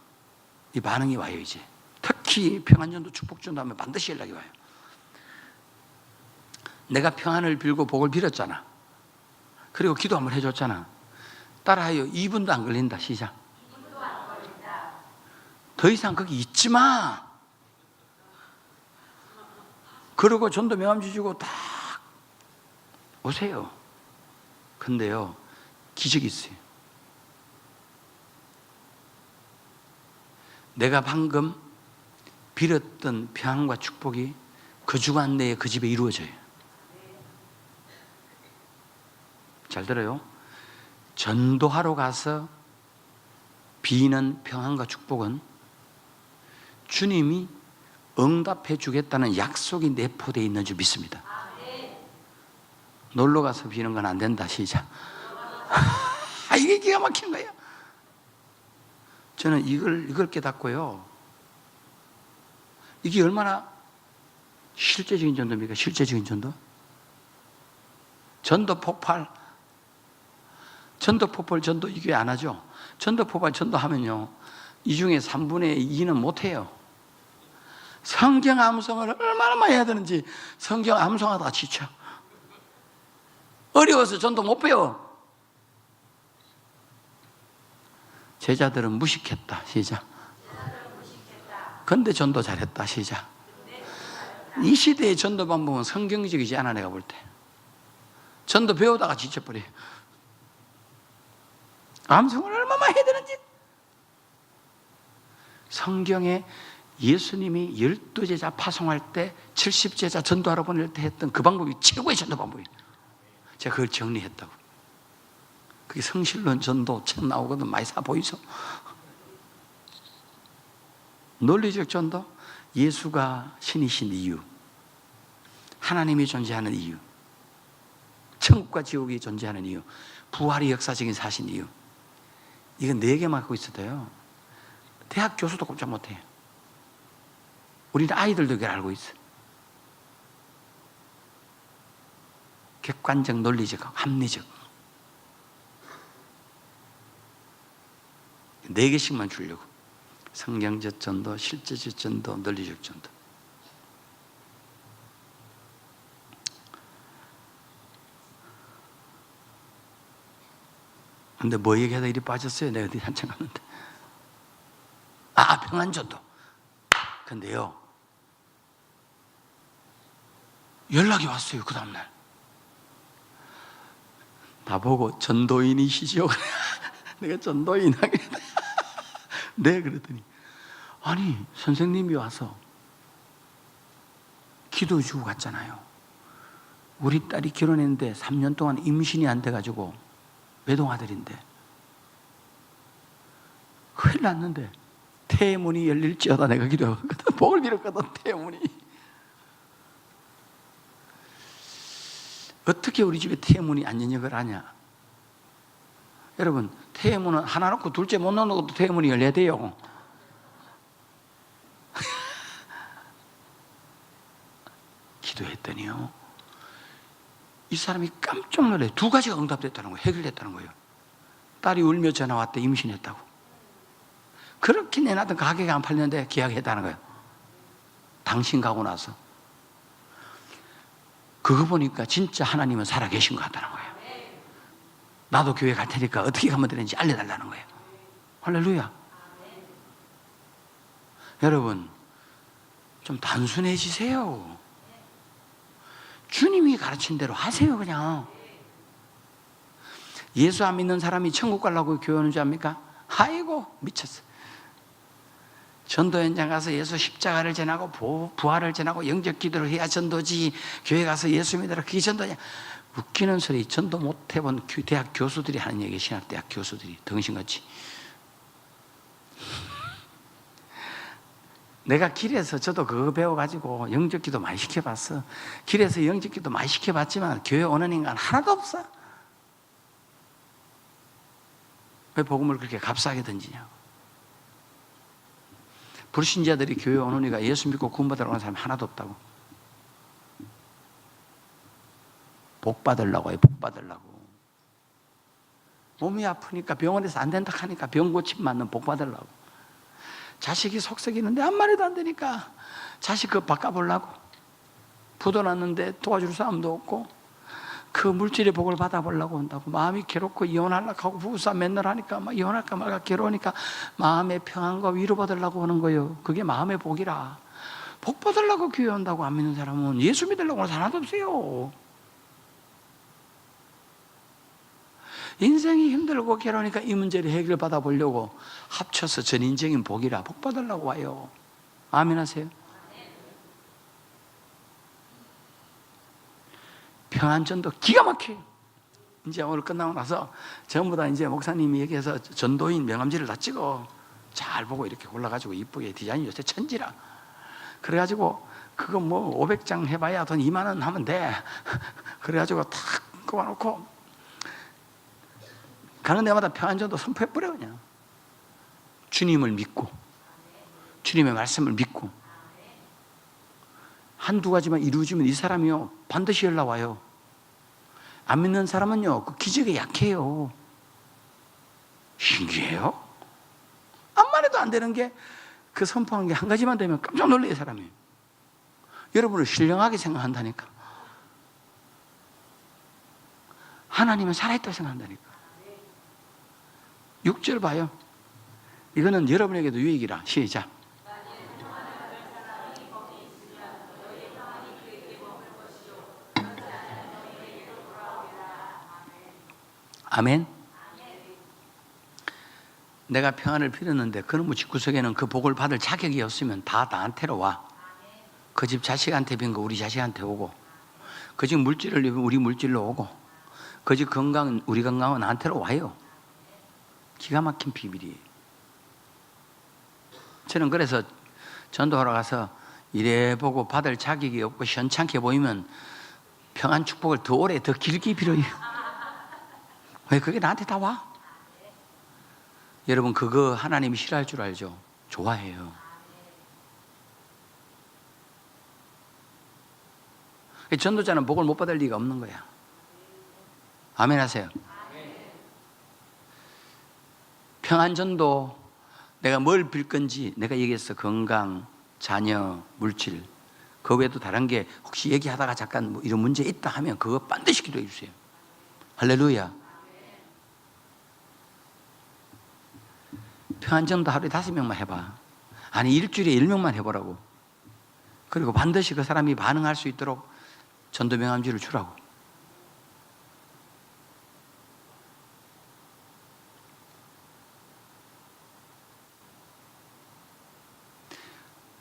이 반응이 와요. 이제 특히 평안전도 축복전도 하면 반드시 연락이 와요. 내가 평안을 빌고 복을 빌었잖아. 그리고 기도 한번 해줬잖아. 따라하여 2분도 안 걸린다. 시작. 더 이상 거기 있지 마. 그러고 전도 명함지 주고 딱 오세요. 근데요 기적이 있어요. 내가 방금 빌었던 평안과 축복이 그 주간 내에 그 집에 이루어져요. 잘 들어요. 전도하러 가서 비는 평안과 축복은 주님이 응답해 주겠다는 약속이 내포되어 있는 줄 믿습니다. 놀러 가서 비는 건 안 된다. 시작. 이게 기가 막힌 거예요. 저는 이걸 깨닫고요. 이게 얼마나 실제적인 전도입니까? 실제적인 전도? 전도 폭발 전도 이게 안 하죠. 전도 폭발 전도하면요 이 중에 3분의 2는 못해요. 성경 암송을 얼마나 많이 해야 되는지 성경 암송하다가 지쳐. 어려워서 전도 못 배워. 제자들은 무식했다. 시작. 근데 전도 잘했다. 시작. 이 시대의 전도 방법은 성경적이지 않아. 내가 볼 때 전도 배우다가 지쳐버려. 암송을 얼마나 해야 되는지. 성경에 예수님이 12제자 파송할 때 70제자 전도하러 보낼 때 했던 그 방법이 최고의 전도 방법이에요. 제가 그걸 정리했다고. 그게 성실론 전도 책 나오거든. 많이 사 보이죠? 논리적 전도, 예수가 신이신 이유, 하나님이 존재하는 이유, 천국과 지옥이 존재하는 이유, 부활이 역사적인 사신 이유. 이건 4개만 갖고 있어도 돼요. 대학 교수도 꼼짝 못해요. 우리는 아이들도 그걸 알고 있어요. 객관적, 논리적, 합리적. 4개씩만 주려고. 성경적 전도, 실제적 전도, 논리적 전도. 근데 뭐 얘기하다 이리 빠졌어요. 내가 어디 한참 갔는데. 평안전도. 근데요, 연락이 왔어요. 그 다음날 나보고 전도인이시죠? 내가 전도인 하겠다. 네, 그랬더니 아니 선생님이 와서 기도 주고 갔잖아요. 우리 딸이 결혼했는데 3년 동안 임신이 안 돼가지고 외동아들인데 큰일 났는데 태문이 열릴지어다. 내가 기도했거든. 복을 빌었거든. 태문이. 어떻게 우리 집에 태문이 안 연역을 하냐? 여러분, 태문은 하나 놓고 둘째 못 놓는 것도 태문이 열려야 돼요. 기도했더니요, 이 사람이 깜짝 놀래. 2가지가 응답됐다는 거예요. 해결됐다는 거예요. 딸이 울며 전화 왔대. 임신했다고. 그렇게 내놨던 가게가 안 팔렸는데 계약했다는 거예요. 당신 가고 나서. 그거 보니까 진짜 하나님은 살아계신 것 같다는 거예요. 나도 교회 갈 테니까 어떻게 가면 되는지 알려달라는 거예요. 할렐루야. 여러분, 좀 단순해지세요. 주님이 가르친 대로 하세요. 그냥. 예수 안 믿는 사람이 천국 가려고 교회 오는 줄 압니까? 아이고 미쳤어. 전도 현장 가서 예수 십자가를 전하고 부활을 전하고 영적 기도를 해야 전도지. 교회 가서 예수 믿으라 그게 전도냐. 웃기는 소리. 전도 못 해본 대학 교수들이 하는 얘기. 신학대학 교수들이 덩신같이. 내가 길에서 저도 그거 배워가지고 영적 기도 많이 시켜봤어. 길에서 영적 기도 많이 시켜봤지만 교회 오는 인간 하나도 없어. 왜 복음을 그렇게 값싸게 던지냐고. 불신자들이 교회 오느니까 예수 믿고 구원받으러 오는 사람이 하나도 없다고. 복 받으려고 해요. 복 받으려고. 몸이 아프니까 병원에서 안 된다 하니까 병 고침 맞는 복 받으려고. 자식이 속썩이는데 아무 말도 안 되니까 자식 그거 바꿔보려고. 부도 났는데 도와줄 사람도 없고 그 물질의 복을 받아보려고 한다고. 마음이 괴롭고 이혼하려고 하고 부부싸움 맨날 하니까 막 이혼할까 말까 괴로우니까 마음의 평안과 위로받으려고 하는 거예요. 그게 마음의 복이라. 복 받으려고 교회 온다고 안 믿는 사람은 예수 믿으려고 하는 사람 하나도 없어요. 인생이 힘들고 괴로우니까 이 문제를 해결받아 보려고 합쳐서 전인적인 복이라 복 받으려고 와요. 아멘 하세요. 평안전도 기가 막혀요. 이제 오늘 끝나고 나서 전부 다 이제 목사님이 얘기해서 전도인 명함지를 다 찍어. 잘 보고 이렇게 골라가지고 이쁘게 디자인이 요새 천지라. 그래가지고 그거 뭐 500장 해봐야 돈 2만 원 하면 돼. 그래가지고 탁 꼽아놓고 가는 데마다 평안전도 선포해버려. 그냥 주님을 믿고 주님의 말씀을 믿고 한두 가지만 이루어지면 이 사람이요 반드시 연락 와요. 안 믿는 사람은요 그 기적에 약해요. 신기해요. 암만 해도 안 되는 게 그 선포한 게 한 가지만 되면 깜짝 놀래요. 사람이 여러분을 신령하게 생각한다니까. 하나님은 살아있다고 생각한다니까. 6절 봐요. 이거는 여러분에게도 유익이라. 시작. 아멘. 내가 평안을 빌었는데 그놈의 집구석에는 그 복을 받을 자격이 없으면 다 나한테로 와. 그 집 자식한테 빈 거 우리 자식한테 오고, 그 집 물질을 입으면 우리 물질로 오고, 그 집 건강은 우리 건강은 나한테로 와요. 기가 막힌 비밀이에요. 저는 그래서 전도하러 가서 이래 보고 받을 자격이 없고 현찮게 보이면 평안 축복을 더 오래 더 길게 빌어요. 왜? 그게 나한테 다 와. 여러분, 그거 하나님이 싫어할 줄 알죠? 좋아해요. 전도자는 복을 못 받을 리가 없는 거야. 아멘 하세요. 평안전도, 내가 뭘 빌 건지 내가 얘기했어. 건강, 자녀, 물질. 그 외에도 다른 게 혹시 얘기하다가 잠깐 뭐 이런 문제 있다 하면 그거 반드시 기도해 주세요. 할렐루야. 평안전도 하루에 5명만 해봐. 아니, 일주일에 1명만 해보라고. 그리고 반드시 그 사람이 반응할 수 있도록 전도 명함지를 주라고.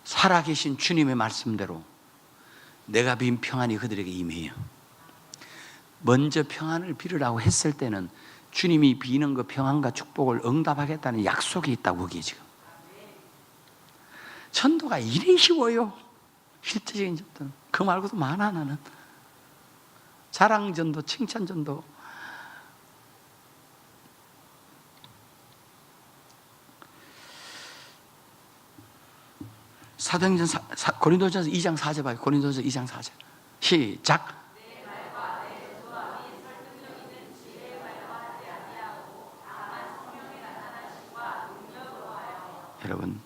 살아계신 주님의 말씀대로 내가 빈 평안이 그들에게 임해요. 먼저 평안을 빌으라고 했을 때는 주님이 비는 그 평안과 축복을 응답하겠다는 약속이 있다고, 거기에 지금. 전도가 이래 쉬워요. 실제적인 전도는 그 말고도 많아. 나는 자랑전도, 칭찬전도. 사도행전 고린도전서 2장 4절 봐요. 고린도전서 2장 4절 시작. 여러분,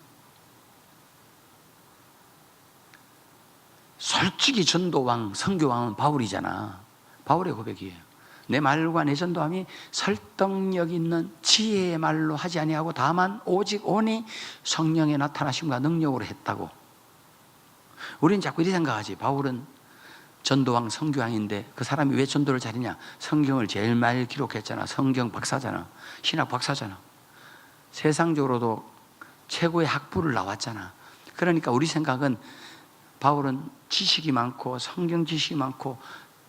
솔직히 전도왕, 선교왕은 바울이잖아. 바울의 고백이에요. 내 말과 내 전도함이 설득력 있는 지혜의 말로 하지 아니하고 다만 오직 오니 성령의 나타나심과 능력으로 했다고. 우리는 자꾸 이렇게 생각하지. 바울은 전도왕, 선교왕인데 그 사람이 왜 전도를 잘했냐? 성경을 제일 많이 기록했잖아. 성경 박사잖아. 신학 박사잖아. 세상적으로도 최고의 학부를 나왔잖아. 그러니까 우리 생각은 바울은 지식이 많고 성경 지식이 많고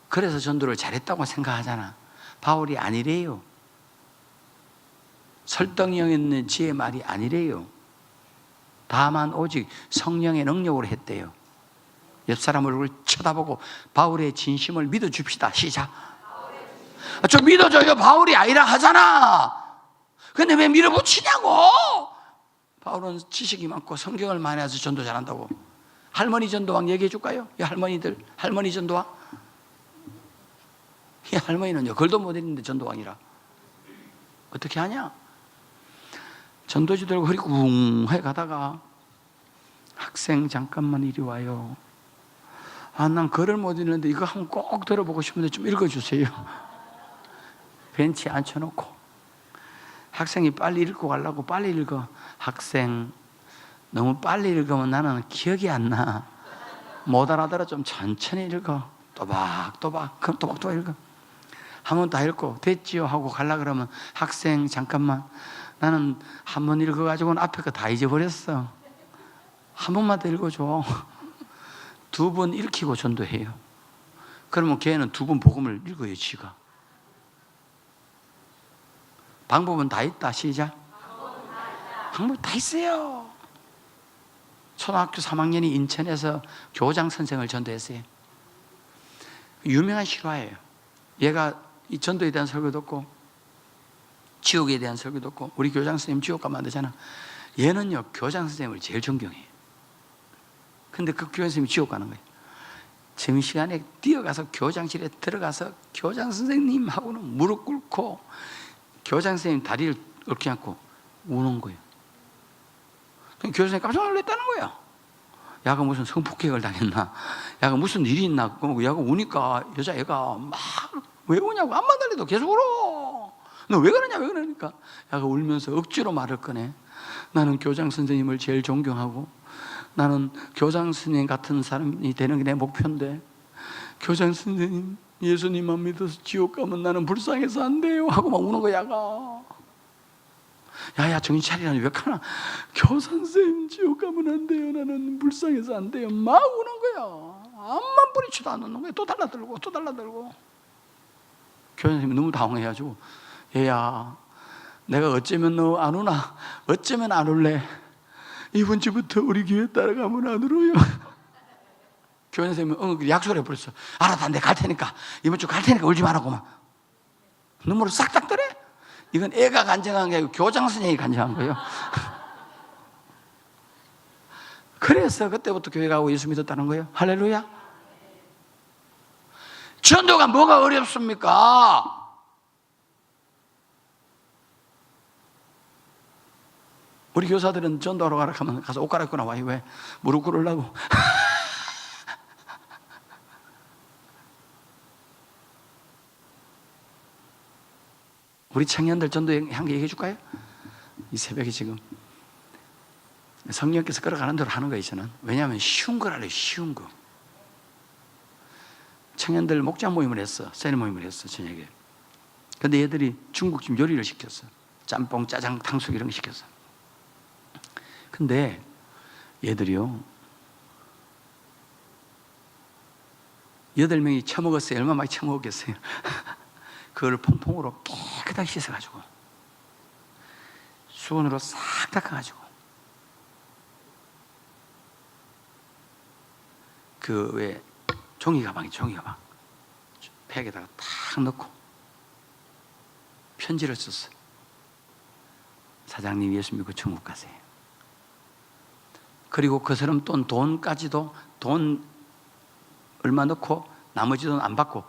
그래서 전도를 잘했다고 생각하잖아. 바울이 아니래요. 설득력 있는 지혜의 말이 아니래요. 다만 오직 성령의 능력으로 했대요. 옆 사람 얼굴을 쳐다보고 바울의 진심을 믿어줍시다. 시작. 좀 믿어줘요. 바울이 아니라 하잖아. 근데 왜 밀어붙이냐고. 바울은 지식이 많고 성경을 많이 해서 전도 잘한다고. 할머니 전도왕 얘기해 줄까요? 이 할머니들, 할머니 전도왕. 이 할머니는요, 글도 못 읽는데 전도왕이라. 어떻게 하냐? 전도지 들고 허리 웅해 가다가 학생 잠깐만 이리 와요. 아, 난 글을 못 읽는데 이거 한번 꼭 들어보고 싶은데 좀 읽어주세요. 벤치에 앉혀놓고 학생이 빨리 읽고 가려고 빨리 읽어. 학생, 너무 빨리 읽으면 나는 기억이 안 나. 못 알아들어. 좀 천천히 읽어. 또박또박. 그럼 또박또박 읽어. 한 번 다 읽고 됐지요 하고 가려고 그러면 학생 잠깐만, 나는 한 번 읽어가지고는 앞에 거 다 잊어버렸어. 한 번만 더 읽어줘. 2번 읽히고 전도해요. 그러면 걔는 2번 복음을 읽어요. 지가. 방법은 다 있다. 시작. 방법 다 있어요. 초등학교 3학년이 인천에서 교장 선생을 전도했어요. 유명한 실화예요. 얘가 이 전도에 대한 설교 듣고 지옥에 대한 설교 듣고, 우리 교장 선생님 지옥 가면 안 되잖아. 얘는요, 교장 선생님을 제일 존경해요. 근데 그 교장 선생님이 지옥 가는 거예요. 점심시간에 뛰어가서 교장실에 들어가서 교장 선생님하고는 무릎 꿇고 교장 선생님 다리를 이렇게 안고 우는 거예요. 그럼 교장 선생님 깜짝 놀랐다는 거야. 야가 무슨 성폭행을 당했나? 야가 무슨 일이 있나? 야가 우니까 여자애가 막 왜 우냐고, 안만 달래도 계속 울어. 너 왜 그러냐, 왜 그러니까. 야가 울면서 억지로 말을 꺼내. 나는 교장 선생님을 제일 존경하고 나는 교장 선생님 같은 사람이 되는 게 내 목표인데 교장 선생님 예수님만 믿어서 지옥 가면 나는 불쌍해서 안 돼요 하고 막 우는 거야. 야야 정신 차리라니 왜 가나. 교장 선생님 지옥 가면 안 돼요, 나는 불쌍해서 안 돼요 막 우는 거야. 암만 뿌리치도 않는 거야. 또 달라들고 또 달라들고. 교장 선생님이 너무 당황해가지고 얘야 내가 어쩌면 너 안 오나? 어쩌면 안 올래? 이번 주부터 우리 교회 따라가면 안 울어요. 교회 선생님은 약속을 해버렸어. 알았다, 내가 갈 테니까 이번 주 갈 테니까 울지 말라고 막 눈물을 싹싹 떠래. 이건 애가 간증한 게 아니고 교장 선생님이 간증한 거예요. 그래서 그때부터 교회 가고 예수 믿었다는 거예요. 할렐루야. 전도가 뭐가 어렵습니까? 우리 교사들은 전도하러 가라 하면 가서 옷 갈아입고 나와요. 왜? 무릎 꿇으려고. 우리 청년들 전도 향기 얘기해 줄까요? 이 새벽에 지금 성령께서 끌어가는 대로 하는 거예요. 저는. 왜냐하면 쉬운 거라래요. 쉬운 거. 청년들 목장 모임을 했어. 세리 모임을 했어. 저녁에. 근데 얘들이 중국집 요리를 시켰어. 짬뽕, 짜장, 탕수육 이런 거 시켰어. 근데 얘들이요 8명이 처먹었어요. 얼마나 많이 처먹었겠어요. 그걸 퐁퐁으로 깨끗하게 씻어가지고 수건으로 싹 닦아가지고 그 왜 종이 가방 팩에다가 탁 넣고 편지를 썼어요. 사장님 예수 믿고 천국 가세요. 그리고 그 사람 돈까지도 돈 얼마 넣고 나머지 돈 안 받고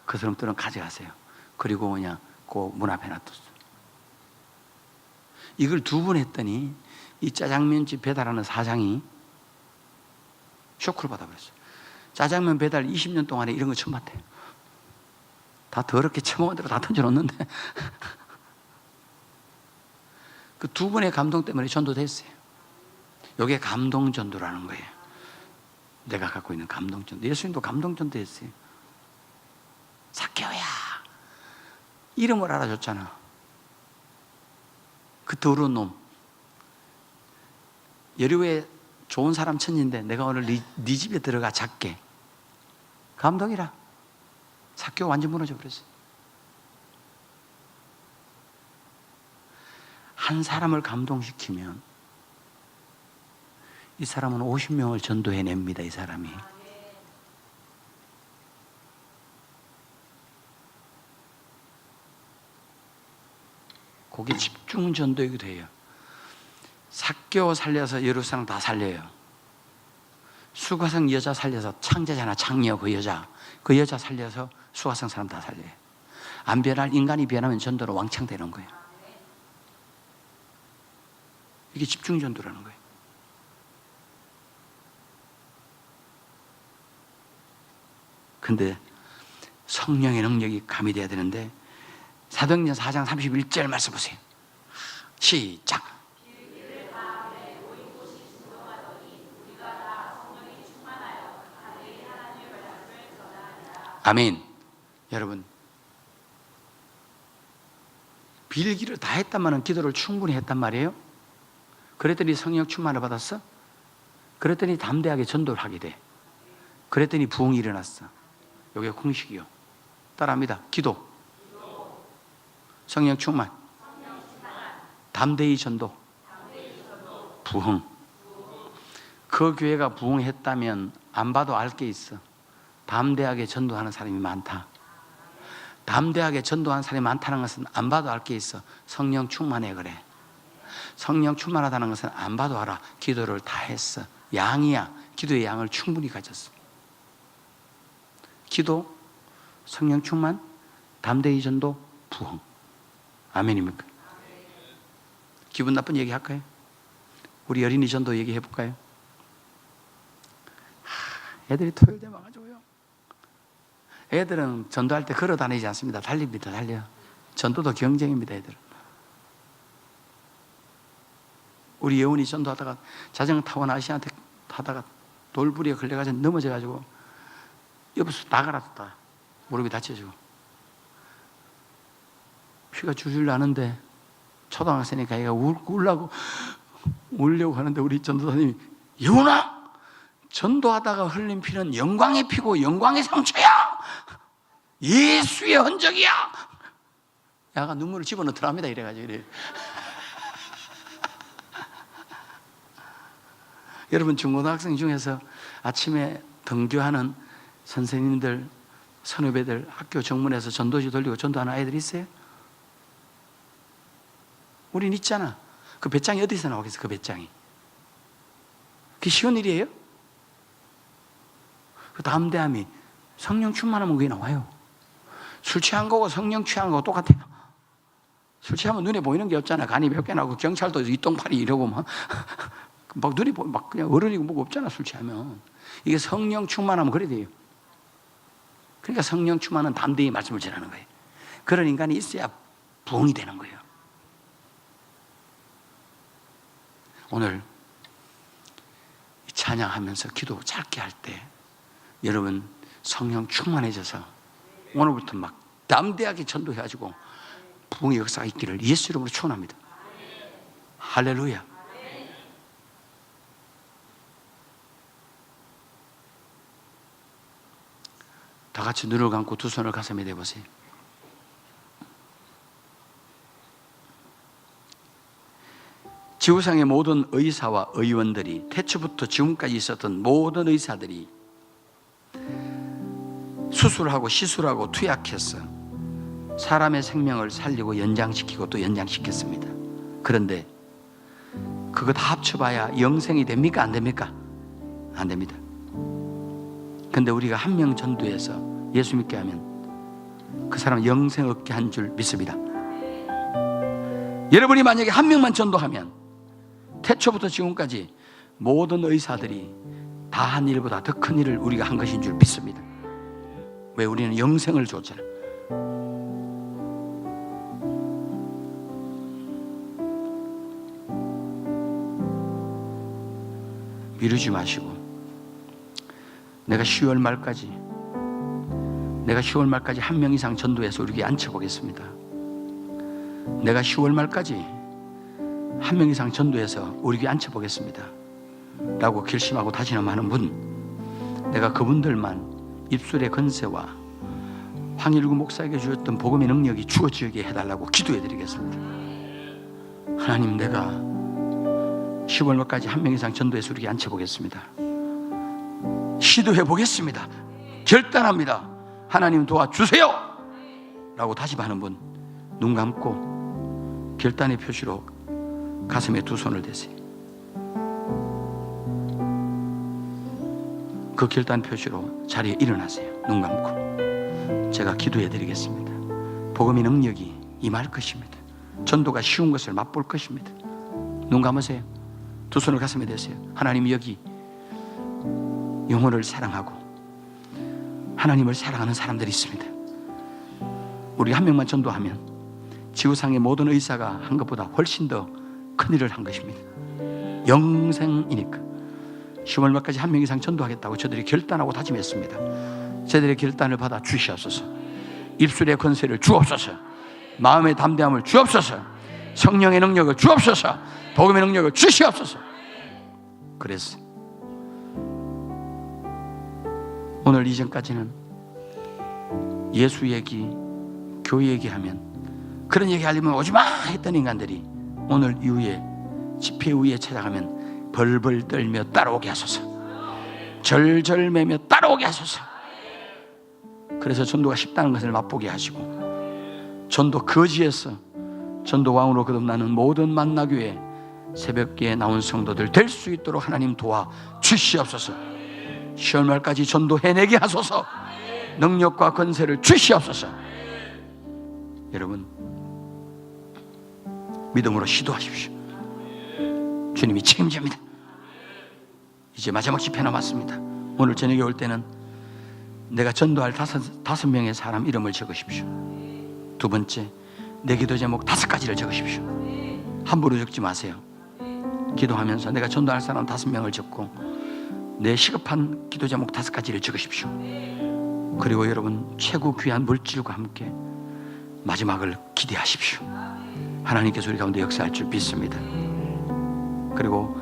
그 사람들은 가져가세요. 그리고 그냥 그 문 앞에 놔뒀어요. 이걸 2번 했더니 이 짜장면집 배달하는 사장이 쇼크를 받아버렸어요. 짜장면 배달 20년 동안에 이런 거 처음 봤대요. 다 더럽게 처먹은 대로 다 던져놓는데 그 2번의 감동 때문에 전도됐어요. 이게 감동전도라는 거예요. 내가 갖고 있는 감동전도. 예수님도 감동전도 했어요. 삭개오야 이름을 알아줬잖아. 그 더러운 놈. 여리고에 좋은 사람 천지인데 내가 오늘 네 집에 들어가 작게. 감동이라. 삭개오 완전 무너져 버렸어. 한 사람을 감동시키면 이 사람은 50명을 전도해냅니다. 이 사람이. 그게 집중 전도이기도 해요. 삭개오 살려서 예루살렘 다 살려요. 수가성 여자 살려서 창제자나 창녀 그 여자 살려서 수가성 사람 다 살려요. 안 변할 인간이 변하면 전도로 왕창 되는 거예요. 이게 집중 전도라는 거예요. 근데 성령의 능력이 가미돼야 되는데 사도행전 4장 31절 말씀 보세요. 시작. 아멘. 여러분 빌기를 다 했단말은 기도를 충분히 했단 말이에요. 그랬더니 성령 충만을 받았어. 그랬더니 담대하게 전도를 하게 돼. 그랬더니 부흥이 일어났어. 이게 공식이요. 따라합니다. 기도, 성령 충만, 담대히 전도, 부흥. 그 교회가 부흥했다면 안 봐도 알 게 있어. 담대하게 전도하는 사람이 많다. 담대하게 전도하는 사람이 많다는 것은 안 봐도 알 게 있어. 성령 충만해 그래. 성령 충만하다는 것은 안 봐도 알아. 기도를 다 했어. 양이야. 기도의 양을 충분히 가졌어. 기도, 성령 충만, 담대히 전도, 부흥. 아멘입니까? 기분 나쁜 얘기 할까요? 우리 어린이 전도 얘기해 볼까요? 애들이 토요일 되면 와가지고요. 애들은 전도할 때 걸어 다니지 않습니다. 달립니다. 달려. 전도도 경쟁입니다. 애들은. 우리 예원이 전도하다가 자전거 타고 아저씨한테 타다가 돌부리에 걸려가지고 넘어져가지고 옆에서 나가라다 무릎이 다쳐지고 피가 줄줄 나는데 초등학생이니까 얘가 울려고 하는데 우리 전도사님이 예원아, 전도하다가 흘린 피는 영광의 피고 영광의 상처야. 예수의 흔적이야. 야가 눈물을 집어넣더랍니다. 이래가지고 이래. 여러분 중고등학생 중에서 아침에 등교하는 선생님들, 선후배들 학교 정문에서 전도지 돌리고 전도하는 아이들 있어요? 우린 있잖아. 그 배짱이 어디서 나오겠어? 그 배짱이. 그게 쉬운 일이에요? 그 다음 대함이 성령 충만하면 그게 나와요. 술 취한 거고 성령 취한 거고 똑같아요. 술 취하면 눈에 보이는 게 없잖아. 간이 몇 개 나고 경찰도 이똥파리 이러고 막 눈이 막 그냥 어른이고 뭐가 없잖아. 술 취하면. 이게 성령 충만하면 그래 돼요. 그러니까 성령 충만은 담대히 말씀을 전하는 거예요. 그런 인간이 있어야 부흥이 되는 거예요. 오늘 찬양하면서 기도 짧게 할 때 여러분 성령 충만해져서 오늘부터 막 담대하게 전도해가지고 부흥의 역사가 있기를 예수 이름으로 축원합니다. 할렐루야. 다 같이 눈을 감고 두 손을 가슴에 대보세요. 지구상의 모든 의사와 의원들이 태초부터 지금까지 있었던 모든 의사들이 수술하고 시술하고 투약해서 사람의 생명을 살리고 연장시키고 또 연장시켰습니다. 그런데 그거 다 합쳐봐야 영생이 됩니까? 안 됩니까? 안 됩니다. 근데 우리가 한 명 전도해서 예수 믿게 하면 그 사람은 영생 얻게 한 줄 믿습니다. 여러분이 만약에 한 명만 전도하면 태초부터 지금까지 모든 의사들이 다 한 일보다 더 큰 일을 우리가 한 것인 줄 믿습니다. 왜? 우리는 영생을 줬잖아요. 미루지 마시고 내가 10월 말까지 한 명 이상 전도해서 우리 교회에 앉혀보겠습니다. 내가 10월 말까지 한 명 이상 전도해서 우리 교회에 앉혀보겠습니다 라고 결심하고 다짐하는 분, 내가 그분들만 입술의 건세와 황일구 목사에게 주었던 복음의 능력이 주어지게 해달라고 기도해드리겠습니다. 하나님, 내가 10월 말까지 한 명 이상 전도해서 우리 교회에 앉혀보겠습니다. 시도해보겠습니다. 결단합니다. 하나님 도와주세요 라고 다짐하는 분, 눈 감고 결단의 표시로 가슴에 두 손을 대세요. 그 결단 표시로 자리에 일어나세요. 눈 감고 제가 기도해 드리겠습니다. 복음의 능력이 임할 것입니다. 전도가 쉬운 것을 맛볼 것입니다. 눈 감으세요. 두 손을 가슴에 대세요. 하나님, 여기 영혼을 사랑하고 하나님을 사랑하는 사람들이 있습니다. 우리 한 명만 전도하면 지구상의 모든 의사가 한 것보다 훨씬 더 큰 일을 한 것입니다. 영생이니까 10월 말까지 한 명 이상 전도하겠다고 저들이 결단하고 다짐했습니다. 저들의 결단을 받아 주시옵소서. 입술의 권세를 주옵소서. 마음의 담대함을 주옵소서. 성령의 능력을 주옵소서. 복음의 능력을 주시옵소서. 그래서 오늘 이전까지는 예수 얘기, 교회 얘기하면 그런 얘기 하려면 오지마 했던 인간들이 오늘 이후에 집회 후에 찾아가면 벌벌 떨며 따라오게 하소서. 절절매며 따라오게 하소서. 그래서 전도가 쉽다는 것을 맛보게 하시고 전도 거지에서 전도 왕으로 거듭나는 모든 만나교회 새벽기에 나온 성도들 될 수 있도록 하나님 도와 주시옵소서. 10월 말까지 전도해내게 하소서. 능력과 권세를 주시옵소서. 여러분, 믿음으로 시도하십시오. 주님이 책임집니다. 이제 마지막 집회 남았습니다. 오늘 저녁에 올 때는 내가 전도할 다섯 명의 사람 이름을 적으십시오. 두 번째, 내 기도 제목 5가지를 적으십시오. 함부로 적지 마세요. 기도하면서 내가 전도할 사람 5명을 적고 내 시급한 기도 제목 5가지를 적으십시오. 그리고 여러분 최고 귀한 물질과 함께 마지막을 기대하십시오. 하나님께서 우리 가운데 역사할 줄 믿습니다. 그리고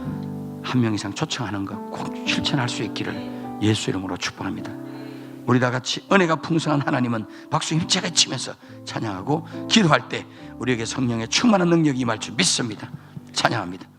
1명 이상 초청하는 것 꼭 실천할 수 있기를 예수 이름으로 축복합니다. 우리 다 같이 은혜가 풍성한 하나님은 박수 힘차게 치면서 찬양하고 기도할 때 우리에게 성령의 충만한 능력이 임할 줄 믿습니다. 찬양합니다.